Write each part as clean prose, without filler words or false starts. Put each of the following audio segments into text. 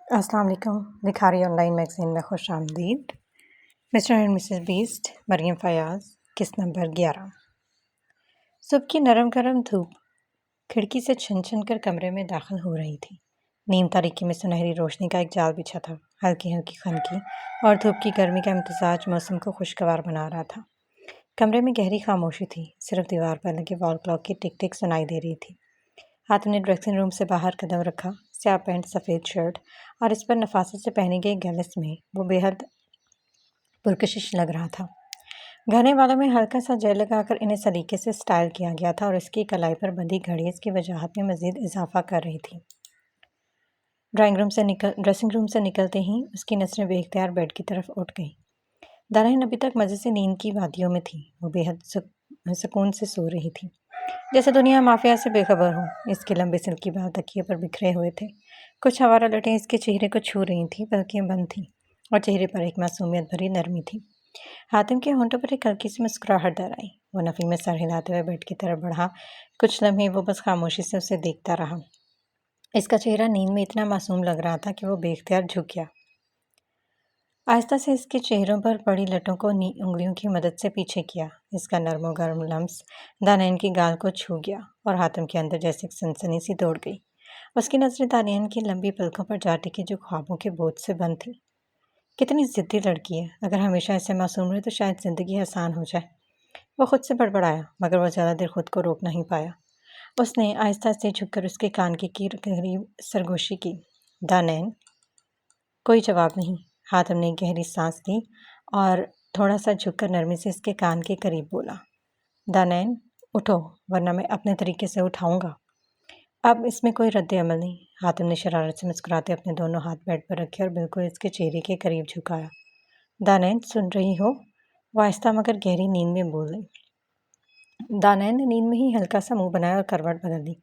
السلام علیکم۔ بکھاری on line magazine میں خوش آمدید۔ مسٹر اینڈ مسز بیسٹ، مریم فیاض، قسط نمبر 11۔ صبح کی نرم گرم دھوپ کھڑکی سے چھن چھن کر کمرے میں داخل ہو رہی تھی۔ نیم تاریکی میں سنہری روشنی کا ایک جال بچھا تھا، ہلکی ہلکی خنکی، اور دھوپ کی گرمی کا امتزاج موسم کو خوشگوار بنا رہا تھا۔ کمرے میں گہری خاموشی تھی، صرف دیوار پر لگے وال کلاک کی ٹک ٹک سنائی دے رہی تھی۔ ہاتھ نے ڈریسنگ روم سے باہر قدم رکھا، سیاہ پینٹ، سفید شرٹ اور اس پر نفاست سے پہنی گئی گیلس میں وہ بے حد پرکشش لگ رہا تھا۔ گھرنے والوں میں ہلکا سا جیل لگا کر انہیں سلیقے سے سٹائل کیا گیا تھا، اور اس کی کلائی پر بندھی گھڑی اس کی وجاہت میں مزید اضافہ کر رہی تھی۔ ڈریسنگ روم سے نکلتے ہی اس کی نظریں بے اختیار بیڈ کی طرف اٹھ گئیں۔ دانائن ابھی تک مزے سے نیند کی وادیوں میں تھی، وہ بے حد سکون سے سو رہی تھی، جیسے دنیا مافیا سے بے خبر ہو۔ اس کے لمبے سلکی بال تکیے پر بکھرے ہوئے تھے، کچھ آوارہ لٹیں اس کے چہرے کو چھو رہی تھیں، پلکیں بند تھیں اور چہرے پر ایک معصومیت بھری نرمی تھی۔ حاتم کے ہونٹوں پر ایک ہلکی سی مسکراہٹ در آئی۔ وہ نفی میں سر ہلاتے ہوئے بیڈ کی طرف بڑھا۔ کچھ لمحے وہ بس خاموشی سے اسے دیکھتا رہا۔ اس کا چہرہ نیند میں اتنا معصوم لگ رہا تھا کہ وہ بے اختیار جھک گیا۔ آہستہ سے اس کے چہروں پر پڑی لٹوں کو انگلیوں کی مدد سے پیچھے کیا۔ اس کا نرم و گرم لمس دانائن کی گال کو چھو گیا اور حاتم کے اندر جیسے ایک سنسنی سی دوڑ گئی۔ اس کی نظریں دانائن کی لمبی پلکوں پر جا ٹکی جو خوابوں کے بوجھ سے بند تھی۔ کتنی ضدی لڑکی ہے، اگر ہمیشہ ایسے معصوم رہے تو شاید زندگی آسان ہو جائے۔ وہ خود سے بڑبڑایا، مگر وہ زیادہ دیر خود کو روک نہیں پایا۔ اس نے آہستہ سے جھک کر اس کے کان کے قریب سرگوشی کی۔ دانائن۔ کوئی جواب نہیں۔ حاتم نے ایک گہری سانس لی اور تھوڑا سا جھک کر نرمی سے اس کے کان کے قریب بولا، دانائن اٹھو، ورنہ میں اپنے طریقے سے اٹھاؤں گا۔ اب اس میں کوئی رد عمل نہیں۔ حاتم نے شرارت سے مسکراتے اپنے دونوں ہاتھ بیڈ پر رکھے اور بالکل اس کے چہرے کے قریب جھکایا۔ دانائن سن رہی ہو؟ وہ آہستہ مگر گہری نیند میں بول رہی۔ دانائن نے نیند میں ہی ہلکا سا منہ بنایا اور کروٹ بدل دی۔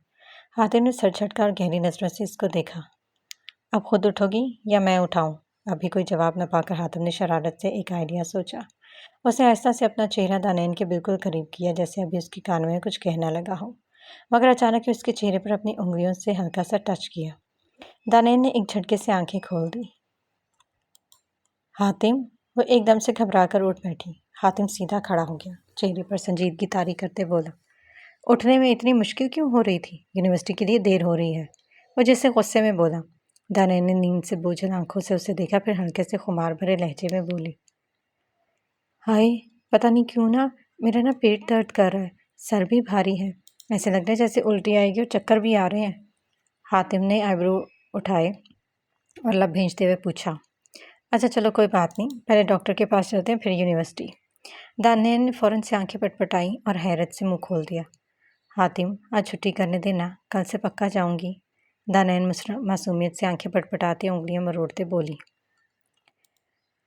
حاتم نے سر جھٹکا اور گہری نظروں سے اس کو دیکھا۔ اب خود اٹھو گی یا میں اٹھاؤں؟ ابھی کوئی جواب نہ پا کر حاتم نے شرارت سے ایک آئیڈیا سوچا۔ اسے آہستہ سے اپنا چہرہ دانائن کے بالکل قریب کیا، جیسے ابھی اس کے کانوں میں کچھ کہنا لگا ہو، مگر اچانک ہی اس کے چہرے پر اپنی انگلیوں سے ہلکا سا ٹچ کیا۔ دانائن نے ایک جھٹکے سے آنکھیں کھول دی۔ حاتم! وہ ایک دم سے گھبرا کر اٹھ بیٹھی۔ حاتم سیدھا کھڑا ہو گیا، چہرے پر سنجیدگی طاری کرتے بولا، اٹھنے میں اتنی مشکل کیوں ہو رہی تھی؟ یونیورسٹی کے لیے دیر ہو رہی ہے، وہ جیسے غصے میں بولا۔ دانائن نے نیند سے بوجھل آنکھوں سے اسے دیکھا، پھر ہلکے سے خمار بھرے لہجے میں بولی، ہائے، پتہ نہیں کیوں میرا پیٹ درد کر رہا ہے، سر بھی بھاری ہے، ایسے لگ رہا ہے جیسے الٹی آئے گی اور چکر بھی آ رہے ہیں۔ حاتم نے آئیبرو اٹھائے اور لب بھینچتے ہوئے پوچھا، اچھا چلو کوئی بات نہیں، پہلے ڈاکٹر کے پاس چلتے ہیں پھر یونیورسٹی۔ دانائن نے فوراً سے آنکھیں پٹپٹائیں اور حیرت سے منہ کھول دیا۔ حاتم، آج چھٹی کرنے دینا، کل سے پکا جاؤں گی۔ دانائن معصومیت سے آنکھیں پٹپٹاتے انگلیاں مروڑتے بولی۔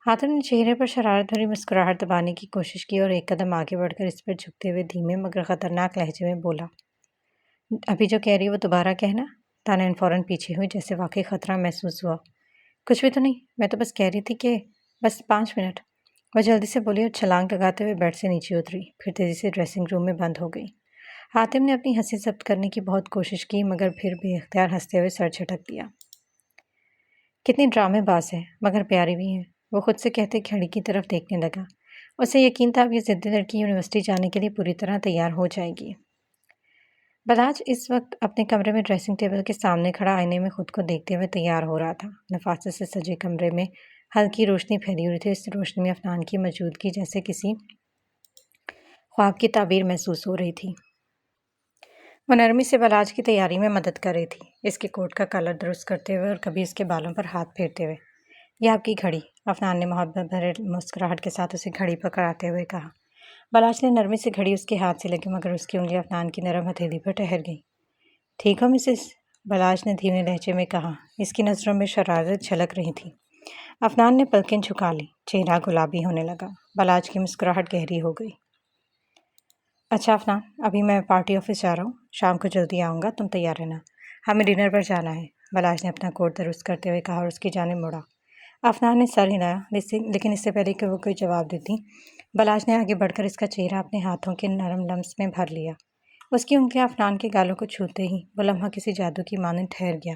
حاتم نے چہرے پر شرارت بھری مسکراہٹ دبانے کی کوشش کی اور ایک قدم آگے بڑھ کر اس پر جھکتے ہوئے دھیمے مگر خطرناک لہجے میں بولا، ابھی جو کہہ رہی وہ دوبارہ کہنا۔ دانائن فوراً پیچھے ہوئی، جیسے واقعی خطرہ محسوس ہوا۔ کچھ بھی تو نہیں، میں تو بس کہہ رہی تھی کہ بس 5 منٹ۔ وہ جلدی سے بولی اور چھلانگ لگاتے ہوئے بیڈ سے نیچے اتری، پھر تیزی سے ڈریسنگ روم میں بند ہو گئی۔ حاتم نے اپنی ہنسی ضبط کرنے کی بہت کوشش کی، مگر پھر بے اختیار ہنستے ہوئے سر جھٹک دیا۔ کتنی ڈرامے باز ہے، مگر پیاری بھی ہے، وہ خود سے کہتے کھڑی کی طرف دیکھنے لگا۔ اسے یقین تھا اب یہ ضدی لڑکی یونیورسٹی جانے کے لیے پوری طرح تیار ہو جائے گی۔ بلاج اس وقت اپنے کمرے میں ڈریسنگ ٹیبل کے سامنے کھڑا آئینے میں خود کو دیکھتے ہوئے تیار ہو رہا تھا۔ نفاست سے سجے کمرے میں ہلکی روشنی پھیلی ہوئی تھی، اس روشنی میں افنان کی موجودگی جیسے کسی خواب کی تعبیر محسوس ہو رہی تھی۔ وہ نرمی سے بلاج کی تیاری میں مدد کر رہی تھی، اس کے کوٹ کا کالر درست کرتے ہوئے اور کبھی اس کے بالوں پر ہاتھ پھیرتے ہوئے۔ یہ آپ کی گھڑی، افنان نے محبت بھرے مسکراہٹ کے ساتھ اسے گھڑی پکڑاتے ہوئے کہا۔ بلاج نے نرمی سے گھڑی اس کے ہاتھ سے لگی، مگر اس کی انگلی افنان کی نرم ہتھیلی پر ٹھہر گئی۔ ٹھیک ہو مسز؟ بلاج نے دھیمے لہجے میں کہا، اس کی نظروں میں شرارت جھلک رہی تھی۔ افنان نے پلکیں جھکا لی، چہرہ گلابی ہونے لگا۔ بلاج کی مسکراہٹ گہری ہو گئی۔ اچھا افنان، ابھی میں پارٹی آفس جا رہا ہوں، شام کو جلدی آؤں گا، تم تیار رہنا، ہمیں ڈنر پر جانا ہے، بلاج نے اپنا کوٹ درست کرتے ہوئے کہا اور اس کی جانب مڑا۔ افنان نے سر ہلایا، لیکن اس سے پہلے کہ وہ کوئی جواب دیتی، بلاج نے آگے بڑھ کر اس کا چہرہ اپنے ہاتھوں کے نرم لمس میں بھر لیا۔ اس کی انگلیاں افنان کے گالوں کو چھوتے ہی وہ لمحہ کسی جادو کی مانند ٹھہر گیا۔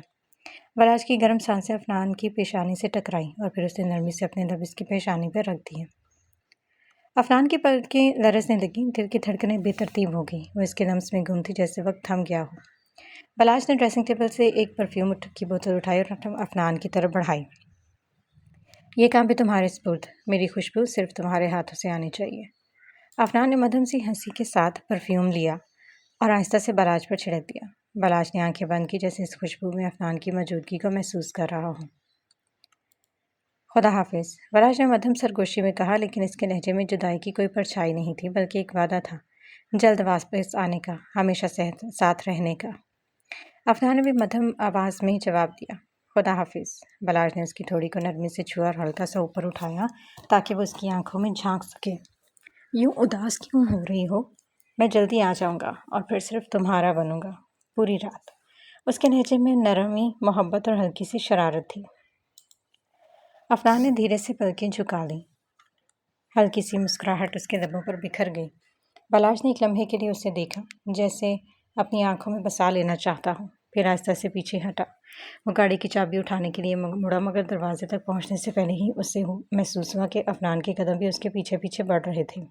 بلاج کی گرم سانسیں افنان کی پیشانی سے ٹکرائیں اور پھر اس نے نرمی سے اپنے لب اس کی پیشانی پر رکھ دیے۔ افنان کی پلکیں لرزنے لگیں، دل کی دھڑکنیں بے ترتیب ہو گئیں۔ وہ اس کے لمس میں گم تھی جیسے وقت تھم گیا ہو۔ بلاج نے ڈریسنگ ٹیبل سے ایک پرفیوم کی بوتل اٹھائی اور افنان کی طرف بڑھائی۔ یہ کام بھی تمہارے سپرد، میری خوشبو صرف تمہارے ہاتھوں سے آنی چاہیے۔ افنان نے مدھم سی ہنسی کے ساتھ پرفیوم لیا اور آہستہ سے بلاج پر چھڑک دیا۔ بلاج نے آنکھیں بند کی جیسے اس خوشبو میں افنان کی موجودگی کو محسوس کر رہا ہوں۔ خدا حافظ، بلاج نے مدھم سرگوشی میں کہا، لیکن اس کے لہجے میں جدائی کی کوئی پرچھائی نہیں تھی، بلکہ ایک وعدہ تھا، جلد واپس آنے کا، ہمیشہ ساتھ رہنے کا۔ افنان نے بھی مدھم آواز میں جواب دیا، خدا حافظ۔ بلاج نے اس کی تھوڑی کو نرمی سے چھوا اور ہلکا سا اوپر اٹھایا تاکہ وہ اس کی آنکھوں میں جھانک سکے۔ یوں اداس کیوں ہو رہی ہو؟ میں جلدی آ جاؤں گا اور پھر صرف تمہارا بنوں گا، پوری رات۔ اس کے لہجے میں نرمی، محبت اور ہلکی سی شرارت تھی۔ افنان نے دھیرے سے پلکیں جھکا لیں، ہلکی سی مسکراہٹ اس کے لبوں پر بکھر گئی۔ بلاج نے ایک لمحے کے لیے اسے دیکھا، جیسے اپنی آنکھوں میں بسا لینا چاہتا ہو، پھر آہستہ سے پیچھے ہٹا۔ وہ گاڑی کی چابی اٹھانے کے لیے مڑا، مگر دروازے تک پہنچنے سے پہلے ہی اسے محسوس ہوا کہ افنان کے قدم بھی اس کے پیچھے پیچھے بڑھ رہے تھے۔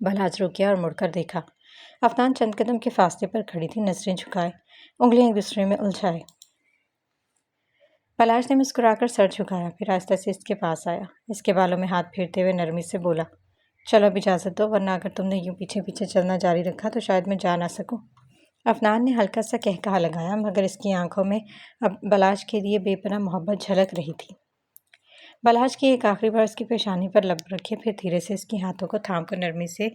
بلاج رک گیا اور مڑ کر دیکھا۔ افنان چند قدم کے فاصلے پر کھڑی تھی، نظریں جھکائے، انگلیاں ایک دوسرے میں الجھائے۔ بلاج نے مسکرا کر سر جھکایا، پھر آہستہ سے اس کے پاس آیا، اس کے بالوں میں ہاتھ پھیرتے ہوئے نرمی سے بولا، چلو اب اجازت دو، ورنہ اگر تم نے یوں پیچھے پیچھے چلنا جاری رکھا تو شاید میں جا نہ سکوں۔ افنان نے ہلکا سا قہقہا لگایا، مگر اس کی آنکھوں میں اب بلاج کے لیے بے پناہ محبت جھلک رہی تھی۔ بلاج کی ایک آخری بار اس کی پیشانی پر لب رکھے، پھر دھیرے سے اس کے ہاتھوں کو تھام کر نرمی سے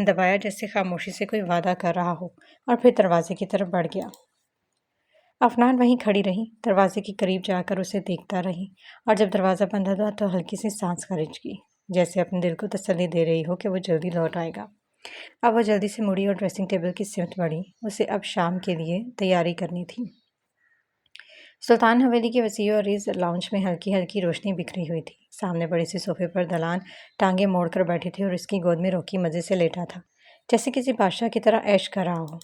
دبایا جیسے خاموشی سے کوئی وعدہ کر رہا ہو، اور پھر دروازے کی طرف بڑھ گیا۔ افنان وہیں کھڑی رہی، دروازے کے قریب جا کر اسے دیکھتا رہی، اور جب دروازہ بند ہوا تو ہلکی سی سانس خارج کی، جیسے اپنے دل کو تسلی دے رہی ہو کہ وہ جلدی لوٹ آئے گا۔ اب وہ جلدی سے مڑی اور ڈریسنگ ٹیبل کی سمت بڑھی، اسے اب شام کے لیے تیاری کرنی تھی۔ سلطان حویلی کے وسیع اور عریض لاؤنج میں ہلکی ہلکی روشنی بکھری ہوئی تھی۔ سامنے بڑے سے صوفے پر دلان ٹانگیں موڑ کر بیٹھے تھے اور اس کی گود میں روکی مزے سے لیٹا تھا، جیسے کسی بادشاہ کی طرح عیش کر رہا ہو۔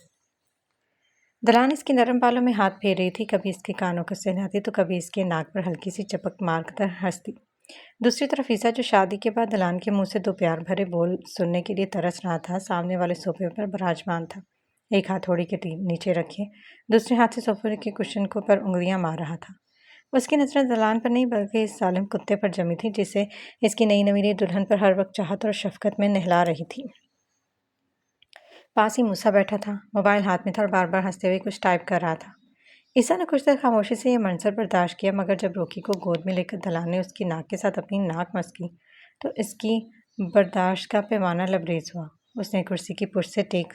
دلان اس کے نرم بالوں میں ہاتھ پھیر رہی تھی، کبھی اس کے کانوں کو سہلاتی تو کبھی اس کے ناک پر ہلکی سی چپک مار کر ہنستی۔ دوسری طرف عیسیٰ، جو شادی کے بعد دلان کے منہ سے دو پیار بھرے بول سننے کے لیے ترس رہا تھا، سامنے والے صوفے پر براجمان تھا، ایک ہاتھ تھوڑی کے نیچے رکھے، دوسرے ہاتھ سے صوفے کے کشن کو پر انگلیاں مار رہا تھا۔ اس کی نظریں دلان پر نہیں بلکہ اس ظالم کتے پر جمی تھی، جسے اس کی نئی نویلی دلہن پر ہر وقت چاہت اور شفقت میں نہلا رہی تھی۔ پاس ہی موسیٰ بیٹھا تھا، موبائل ہاتھ میں تھا اور بار بار ہنستے ہوئے کچھ ٹائپ کر رہا تھا۔ عیسیٰ نے کچھ دیر خاموشی سے یہ منظر برداشت کیا، مگر جب روکی کو گود میں لے کر دلان نے اس کی ناک کے ساتھ اپنی ناک مسکی تو اس کی برداشت کا پیمانہ لبریز ہوا۔ اس نے کرسی کی پشت سے ٹیک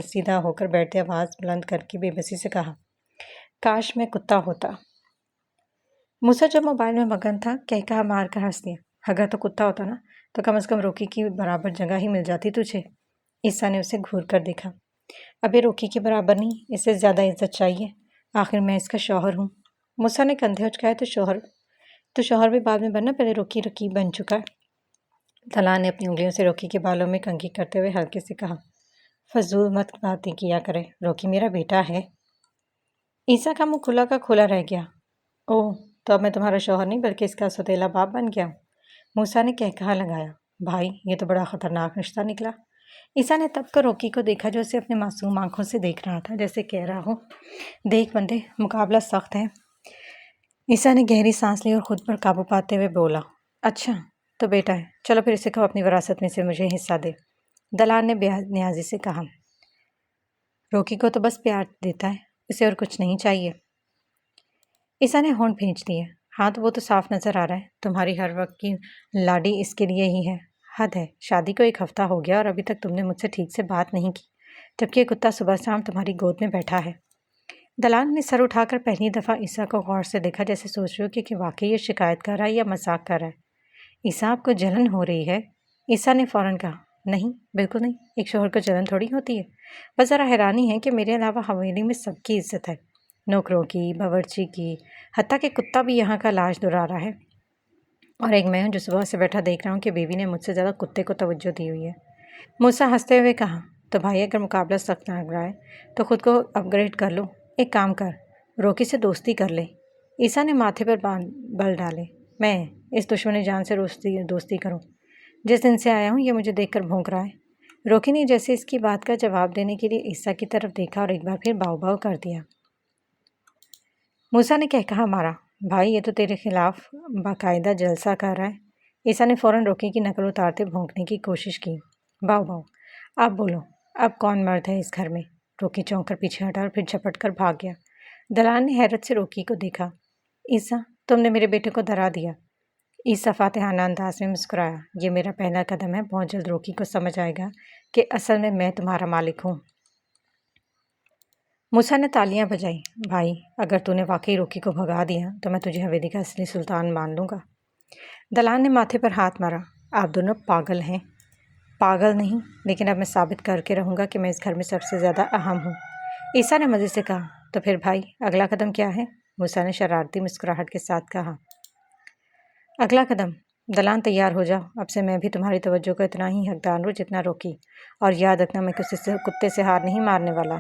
سیدھا ہو کر بیٹھتے آواز بلند کر کے بے بسی سے کہا، کاش میں کتا ہوتا۔ موسیٰ جو موبائل میں مگن تھا، کہا مار کر ہنس دیا، اگر تو کتا ہوتا نا تو کم از کم روکی کی برابر جگہ ہی مل جاتی تجھے۔ عیسیٰ نے اسے گھور کر دیکھا، ابھی روکی کے برابر نہیں، اسے زیادہ عزت چاہیے، آخر میں اس کا شوہر ہوں۔ موسیٰ نے کندھے اچکائے، تو شوہر بھی بعد میں بننا، پہلے روکی رقیب بن چکا ہے۔ دلان نے اپنی انگلیوں سے روکی کے بالوں میں کنگھی کرتے ہوئے ہلکے سے کہا، فضول مت باتیں کیا کرے، روکی میرا بیٹا ہے۔ عیسیٰ کا منہ کھلا کا کھلا رہ گیا، اوہ تو اب میں تمہارا شوہر نہیں بلکہ اس کا سوتیلا باپ بن گیا ہوں۔ موسیٰ نے کہا لگایا، بھائی یہ تو بڑا خطرناک رشتہ نکلا۔ عیسیٰ نے تب کر روکی کو دیکھا جو اسے اپنے معصوم آنکھوں سے دیکھ رہا تھا، جیسے کہہ رہا ہو، دیکھ بندے، مقابلہ سخت ہے۔ عیسیٰ نے گہری سانس لی اور خود پر قابو پاتے ہوئے بولا، اچھا تو بیٹا ہے، چلو پھر اسے کہو اپنی وراثت میں سے مجھے حصہ دے۔ دلان نے بے نیازی سے کہا، روکی کو تو بس پیار دیتا ہے، اسے اور کچھ نہیں چاہیے۔ عیسیٰ نے ہونٹ بھینچ لیے، ہاں تو وہ تو صاف نظر آ رہا ہے، تمہاری ہر وقت کی لاڈی اس کے لیے ہی ہے۔ حد ہے، شادی کو 1 ہفتہ ہو گیا اور ابھی تک تم نے مجھ سے ٹھیک سے بات نہیں کی، جبکہ یہ کتا صبح شام تمہاری گود میں بیٹھا ہے۔ دلان نے سر اٹھا کر پہلی دفعہ عیسیٰ کو غور سے دیکھا، جیسے سوچ رہی ہو کہ واقعی یہ شکایت کر رہا ہے یا مذاق کر رہا ہے۔ عیسیٰ آپ کو جلن ہو رہی ہے؟ عیسیٰ نے فوراً کہا، نہیں بالکل نہیں، ایک شوہر کو جلن تھوڑی ہوتی ہے، بس ذرا حیرانی ہے کہ میرے علاوہ حویلی میں سب کی عزت ہے، نوکروں کی، باورچی کی، حتیٰ کہ کتا بھی یہاں کا لاج دڑا رہا ہے، اور ایک میں ہوں جو صبح سے بیٹھا دیکھ رہا ہوں کہ بیوی نے مجھ سے زیادہ کتے کو توجہ دی ہوئی ہے۔ موسیٰ ہنستے ہوئے کہا، تو بھائی اگر مقابلہ سخت لگ رہا ہے تو خود کو اپ گریڈ کر لو، ایک کام کر، روکی سے دوستی کر لے۔ عیسیٰ نے ماتھے پر بل ڈالے۔ میں اس دشمن جان سے دوستی کروں؟ جس دن سے آیا ہوں یہ مجھے دیکھ کر بھونک رہا ہے۔ روکی نے جیسے اس کی بات کا جواب دینے کے لیے عیسیٰ کی طرف دیکھا اور ایک بار پھر باؤ باؤ کر دیا۔ موسیٰ نے کہا مارا، بھائی یہ تو تیرے خلاف باقاعدہ جلسہ کر رہا ہے۔ عیسیٰ نے فوراً روکی کی نقل اتارتے بھونکنے کی کوشش کی۔ باؤ باؤ، اب بولو، اب کون مرد ہے اس گھر میں؟ روکی چونک کر پیچھے ہٹا اور پھر جھپٹ کر بھاگ گیا۔ دلال نے حیرت سے روکی کو دیکھا۔ عیسیٰ، تم نے میرے بیٹے کو ڈرا دیا۔ عیسیٰ فاتحانہ انداز میں مسکرایا۔ یہ میرا پہلا قدم ہے، بہت جلد روکی کو سمجھ آئے گا کہ اصل میں تمہارا مالک ہوں۔ موسیٰ نے تالیاں بجائی۔ بھائی، اگر تو نے واقعی روکی کو بھگا دیا تو میں تجھے حویلی کا اصلی سلطان مان لوں گا۔ دلال نے ماتھے پر ہاتھ مارا۔ آپ دونوں پاگل ہیں۔ پاگل نہیں، لیکن اب میں ثابت کر کے رہوں گا کہ میں اس گھر میں سب سے زیادہ اہم ہوں۔ عیسیٰ نے مزے سے کہا۔ تو پھر بھائی، اگلا قدم کیا ہے؟ موسیٰ نے شرارتی مسکراہٹ کے ساتھ کہا۔ اگلا قدم؟ دلال تیار ہو جاؤ، اب سے میں بھی تمہاری توجہ کا اتنا ہی حقدار ہوں جتنا روکی، اور یاد رکھنا میں کسی کتے سے ہار نہیں مارنے والا۔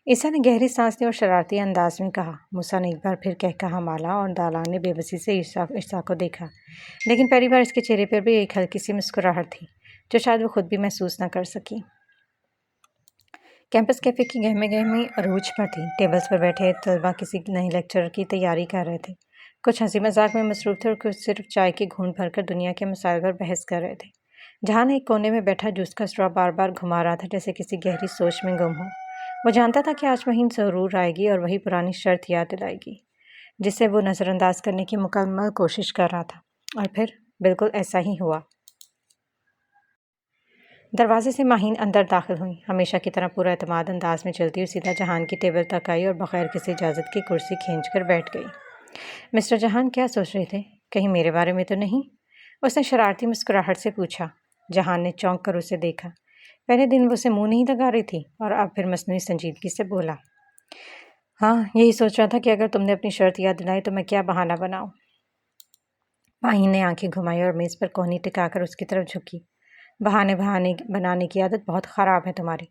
عیسیٰ نے گہری سانس لی اور شرارتی انداز میں کہا۔ موسیٰ نے ایک بار پھر کہا مالا، اور دلال نے بے بسی سے عیسیٰ کو دیکھا، لیکن پہلی بار اس کے چہرے پر بھی ایک ہلکی سی مسکراہٹ تھی جو شاید وہ خود بھی محسوس نہ کر سکی۔ کیمپس کیفے کی گہمے عروج پر تھی۔ ٹیبلز پر بیٹھے طلبہ کسی نئے لیکچر کی تیاری کر رہے تھے۔ کچھ ہنسی مذاق میں مصروف تھے اور کچھ صرف چائے کی گھونٹ بھر کر دنیا کے مسائل پر بحث کر رہے تھے۔ جہان ایک کونے میں بیٹھا جوس کا اسٹرا بار بار گھما رہا تھا جیسے کسی گہری سوچ میں گم ہو۔ وہ جانتا تھا کہ آج مہین ضرور آئے گی اور وہی پرانی شرط یاد دلائے گی جسے وہ نظر انداز کرنے کی مکمل کوشش کر رہا تھا، اور پھر بالکل ایسا ہی ہوا۔ دروازے سے مہین اندر داخل ہوئی، ہمیشہ کی طرح پورا اعتماد انداز میں چلتی ہوئی سیدھا جہان کی ٹیبل تک آئی اور بغیر کسی اجازت کی کرسی کھینچ کر بیٹھ گئی۔ مسٹر جہان کیا سوچ رہے تھے؟ کہیں میرے بارے میں تو نہیں؟ اس نے شرارتی مسکراہٹ سے پوچھا۔ جہان نے چونک کر اسے دیکھا۔ پہلے دن وہ اسے منہ نہیں لگا رہی تھی اور اب پھر مصنوعی سنجیدگی سے بولا۔ ہاں، یہی سوچ رہا تھا کہ اگر تم نے اپنی شرط یاد دلائی تو میں کیا بہانہ بناؤں۔ مہین نے آنکھیں گھمائی اور میز پر کونی ٹکا کر اس کی طرف جھکی۔ بہانے بنانے کی عادت بہت خراب ہے تمہاری،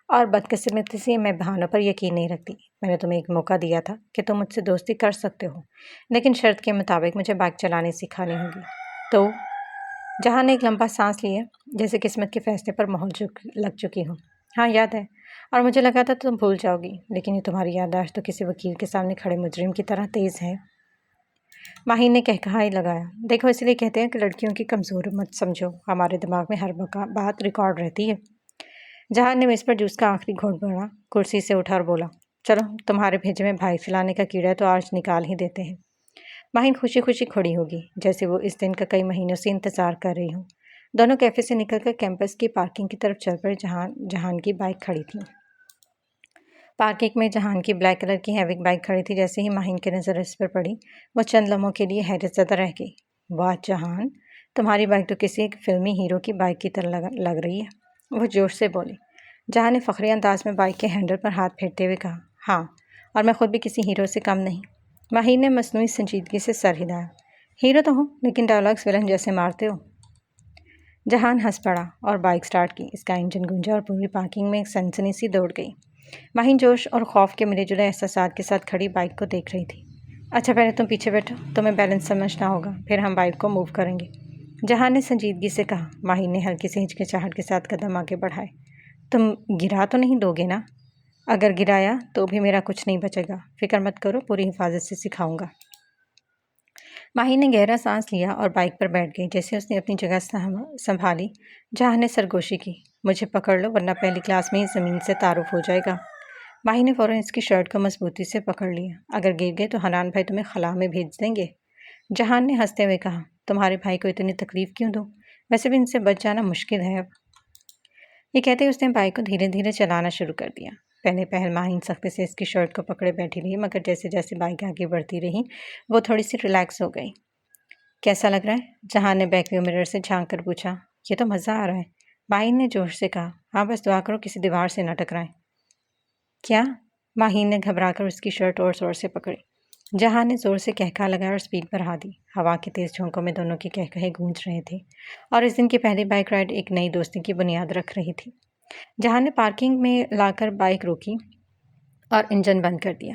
اور بدقسمتی سے میں بہانوں پر یقین نہیں رکھتی۔ میں نے تمہیں ایک موقع دیا تھا کہ تم مجھ سے دوستی کر سکتے ہو، لیکن شرط کے مطابق مجھے بائک چلانے سکھانی ہوگی۔ تو جہاں نے ایک لمبا سانس لیا جیسے قسمت کے فیصلے پر مہر لگ چکی ہوں۔ ہاں یاد ہے، اور مجھے لگا تھا تم بھول جاؤ گی، لیکن یہ تمہاری یادداشت تو کسی وکیل کے سامنے کھڑے مجرم کی طرح تیز ہے۔ مہین نے کہا ہی لگایا۔ دیکھو، اس لیے کہتے ہیں کہ لڑکیوں کی کمزور مت سمجھو، ہمارے دماغ میں ہر بات ریکارڈ رہتی ہے۔ جہان نے میز پر جوس کا آخری گھونٹ بھرا، کرسی سے اٹھا اور بولا، چلو تمہارے بھیجے میں بھائی فلانے کا کیڑا ہے تو آج نکال ہی دیتے ہیں۔ مہین خوشی خوشی کھڑی ہوگی جیسے وہ اس دن کا کئی مہینوں سے انتظار کر رہی ہوں۔ دونوں کیفے سے نکل کر کیمپس کی پارکنگ کی طرف چل پڑے جہاں جہان کی بائک کھڑی تھی۔ پارکنگ میں جہان کی بلیک کلر کی ہیوی بائک کھڑی تھی۔ جیسے ہی مہین کی نظر اس پر پڑی وہ چند لمحوں کے لیے حیرت زدہ رہ گئی۔ واہ جہان، تمہاری بائک تو کسی ایک فلمی ہیرو کی بائک کی طرح لگ رہی ہے، وہ جوش سے بولی۔ جہان نے فخری انداز میں بائک کے ہینڈل پر ہاتھ پھیرتے ہوئے کہا، ہاں، اور میں خود بھی کسی ہیرو سے کم نہیں۔ مہین نے مصنوعی سنجیدگی سے سر ہلایا۔ ہیرو تو ہوں، لیکن ڈائلاگس ولن جیسے مارتے ہو۔ جہان ہنس پڑا اور بائک سٹارٹ کی۔ اس کا انجن گونجا اور پوری پارکنگ میں ایک سنسنی سی دوڑ گئی۔ مہین جوش اور خوف کے ملے جلے احساسات کے ساتھ کھڑی بائک کو دیکھ رہی تھی۔ اچھا، پہلے تم پیچھے بیٹھو، تمہیں بیلنس سمجھنا ہوگا، پھر ہم بائک کو موو کریں گے، جہان نے سنجیدگی سے کہا۔ مہین نے ہلکی سی ہچکچاہٹ کے ساتھ قدم آگے بڑھائے۔ تم گرا تو نہیں دو گے نا؟ اگر گرایا تو بھی میرا کچھ نہیں بچے گا، فکر مت کرو، پوری حفاظت سے سکھاؤں گا۔ مہین نے گہرا سانس لیا اور بائک پر بیٹھ گئی۔ جیسے اس نے اپنی جگہ سنبھالی، جہان نے سرگوشی کی۔ مجھے پکڑ لو ورنہ پہلی کلاس میں ہی زمین سے تعارف ہو جائے گا۔ مہین نے فوراً اس کی شرٹ کو مضبوطی سے پکڑ لیا۔ اگر گر گئے تو حنان بھائی تمہیں خلا میں بھیج دیں گے۔ جہان نے ہنستے ہوئے کہا، تمہارے بھائی کو اتنی تکلیف کیوں دوں؟ ویسے بھی ان سے بچ جانا مشکل ہے اب۔ یہ کہتے اس نے بائک کو دھیرے دھیرے چلانا شروع کر دیا۔ پہلے پہل مہین سختی سے اس کی شرٹ کو پکڑے بیٹھی رہی، مگر جیسے جیسے بائک آگے بڑھتی رہی وہ تھوڑی سی ریلیکس ہو گئی۔ کیسا لگ رہا ہے؟ جہان نے بیک ویو مرر سے جھانک کر پوچھا۔ یہ تو مزہ آ رہا ہے، مہین نے جوش سے کہا۔ ہاں، بس دعا کرو کسی دیوار سے نہ ٹکرائیں۔ کیا؟ مہین نے گھبرا کر اس کی شرٹ اور زور سے پکڑی۔ جہان نے زور سے کہکہا لگایا اور سپیڈ بڑھا دی۔ ہوا کے تیز جھونکوں میں دونوں کے کہکہے گونج رہے تھے اور اس دن کی پہلی بائک رائڈ ایک نئی دوستی کی بنیاد رکھ رہی تھی۔ جہان نے پارکنگ میں لا کر بائک روکی اور انجن بند کر دیا۔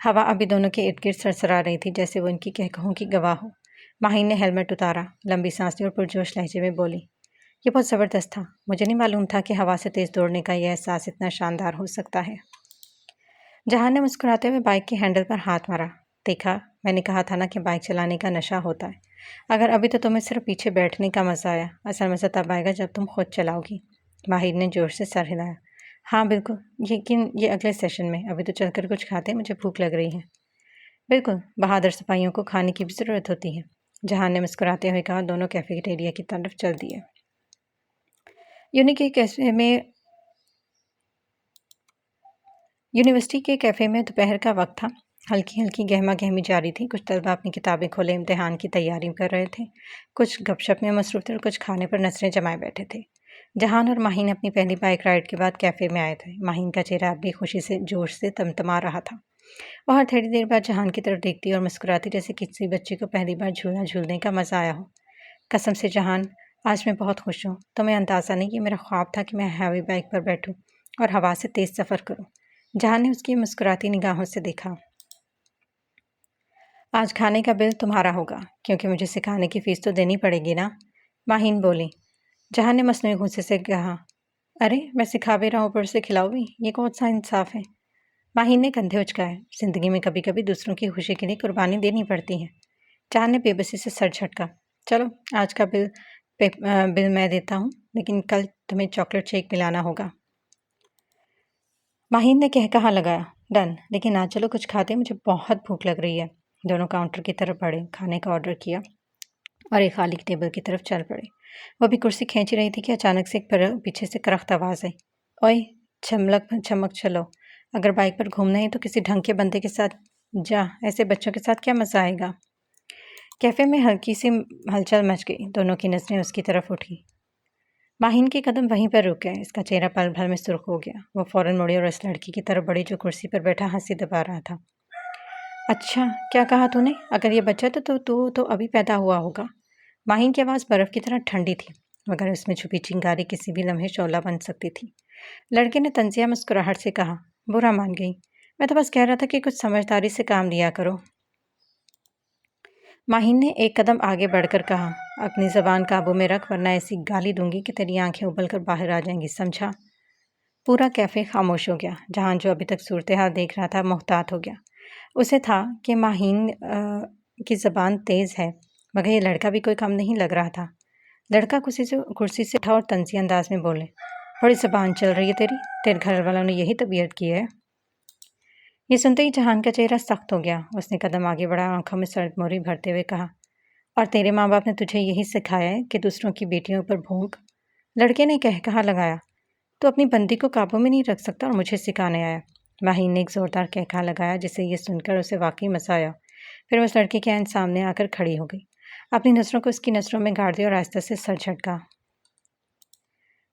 ہوا ابھی دونوں کے ارد گرد سرسرا رہی تھی جیسے وہ ان کی کہکہوں کی گواہ ہو۔ ماہین نے ہیلمٹ اتارا، لمبی سانس لی اور پرجوش لہجے میں بولی، یہ بہت زبردست تھا، مجھے نہیں معلوم تھا کہ ہوا سے تیز دوڑنے کا یہ احساس اتنا شاندار ہو سکتا ہے۔ جہان نے مسکراتے ہوئے بائک کے ہینڈل پر ہاتھ مارا، دیکھا میں نے کہا تھا نا کہ بائک چلانے کا نشہ ہوتا ہے، اگر ابھی تو تمہیں صرف پیچھے بیٹھنے کا مزہ آیا، اصل مزہ تب آئے گا جب تم خود چلاؤ گی۔ ماہر نے زور سے سر ہلایا، ہاں بالکل، لیکن یہ اگلے سیشن میں، ابھی تو چل کر کچھ کھاتے ہیں، مجھے بھوک لگ رہی ہے۔ بالکل، بہادر سپاہیوں کو کھانے کی بھی ضرورت ہوتی ہے، جہان نے مسکراتے ہوئے کہا۔ دونوں کیفیٹیریا کی طرف چل دیے۔ یونیورسٹی کے کیفے میں دوپہر کا وقت تھا، ہلکی ہلکی گہما گہمی جاری تھی، کچھ طلبہ اپنی کتابیں کھولے امتحان کی تیاری کر رہے تھے، کچھ گپ شپ میں مصروف تھے اور کچھ کھانے پر نظریں جمائے بیٹھے تھے۔ جہان اور ماہین اپنی پہلی بائک رائڈ کے بعد کیفے میں آئے تھے۔ ماہین کا چہرہ اب بھی خوشی سے جوش سے تمتما رہا تھا، وہ ہر تھوڑی دیر بعد جہان کی طرف دیکھتی اور مسکراتی جیسے کسی بچے کو پہلی بار جھولا جھولنے کا مزہ آیا ہو۔ قسم سے جہان، آج میں بہت خوش ہوں، تمہیں اندازہ نہیں کہ میرا خواب تھا کہ میں ہیوی بائک پر بیٹھوں اور ہوا سے تیز سفر کروں۔ جہان نے اس کی مسکراتی نگاہوں سے دیکھا۔ آج کھانے کا بل تمہارا ہوگا، کیونکہ مجھے سکھانے کی فیس تو دینی پڑے گی نا، ماہین بولی۔ جہان نے مصنوعی غصے سے کہا، ارے میں سکھا بھی رہا ہوں، اوپر سے کھلاؤ بھی، یہ کون سا انصاف ہے؟ ماہین نے کندھے اچکائے، زندگی میں کبھی کبھی دوسروں کی خوشی کے لیے قربانی دینی پڑتی ہے۔ جہان نے بے بسی سے سر جھٹکا، چلو آج کا بل میں دیتا ہوں، لیکن کل تمہیں چاکلیٹ شیک پلانا ہوگا۔ ماہین نے کہا لگایا، ڈن، لیکن آج چلو کچھ کھاتے، مجھے بہت بھوک لگ رہی ہے۔ دونوں کاؤنٹر کی طرف بڑھے، کھانے کا آرڈر کیا اور ایک خالی ٹیبل کی طرف چل پڑے۔ وہ بھی کرسی کھینچ رہی تھی کہ اچانک سے پیچھے سے کرخت آواز آئی، اوئے چھمک چلو، اگر بائک پر گھومنا ہے تو کسی ڈھنگ کے بندے کے ساتھ جا، ایسے بچوں کے ساتھ کیا مزہ آئے گا۔ کیفے میں ہلکی سی ہلچل مچ گئی، دونوں کی نظریں اس کی طرف اٹھی۔ ماہین کے قدم وہیں پر رک گئے، اس کا چہرہ پل بھر میں سرخ ہو گیا۔ وہ فوراً مڑی اور اس لڑکی کی طرف بڑھی جو کرسی پر بیٹھا ہنسی دبا رہا تھا۔ اچھا، کیا کہا تو نے؟ اگر یہ بچہ تو ابھی پیدا ہوا ہوگا۔ ماہین کی آواز برف کی طرح ٹھنڈی تھی، مگر اس میں چھپی چنگاری کسی بھی لمحے شعلہ بن سکتی تھی۔ لڑکے نے طنزیہ مسکراہٹ سے کہا، برا مان گئی، میں تو بس کہہ رہا تھا کہ کچھ سمجھداری سے کام لیا کرو۔ ماہین نے ایک قدم آگے بڑھ کر کہا، اپنی زبان قابو میں رکھ ورنہ ایسی گالی دوں گی کہ تیری آنکھیں ابل کر باہر آ جائیں گی، سمجھا؟ پورا کیفے خاموش ہو گیا۔ جہان جو ابھی تک صورتحال دیکھ رہا تھا محتاط ہو گیا۔ اسے تھا کہ ماہین کی زبان تیز ہے، مگر یہ لڑکا بھی کوئی کم نہیں لگ رہا تھا۔ لڑکا کرسی سے اٹھا اور طنزی انداز میں بولے، بڑی زبان چل رہی ہے تیرے گھر والوں نے یہی تربیت کی ہے؟ یہ سنتے ہی جہان کا چہرہ سخت ہو گیا۔ اس نے قدم آگے بڑھا، آنکھوں میں سرد موری بھرتے ہوئے کہا، اور تیرے ماں باپ نے تجھے یہی سکھایا ہے کہ دوسروں کی بیٹیوں پر بھونک؟ لڑکے نے کہا لگایا، تو اپنی بندی کو قابو میں نہیں رکھ سکتا اور مجھے سکھانے آیا؟ ماہین نے ایک زوردار کہا لگایا جسے یہ سن کر اسے واقعی مزہ آیا۔ پھر وہ اس لڑکے کے عین سامنے آ کر کھڑی ہو گئی، اپنی نظروں کو اس کی نظروں میں گاڑ دی اور آہستہ سے سر جھٹکا۔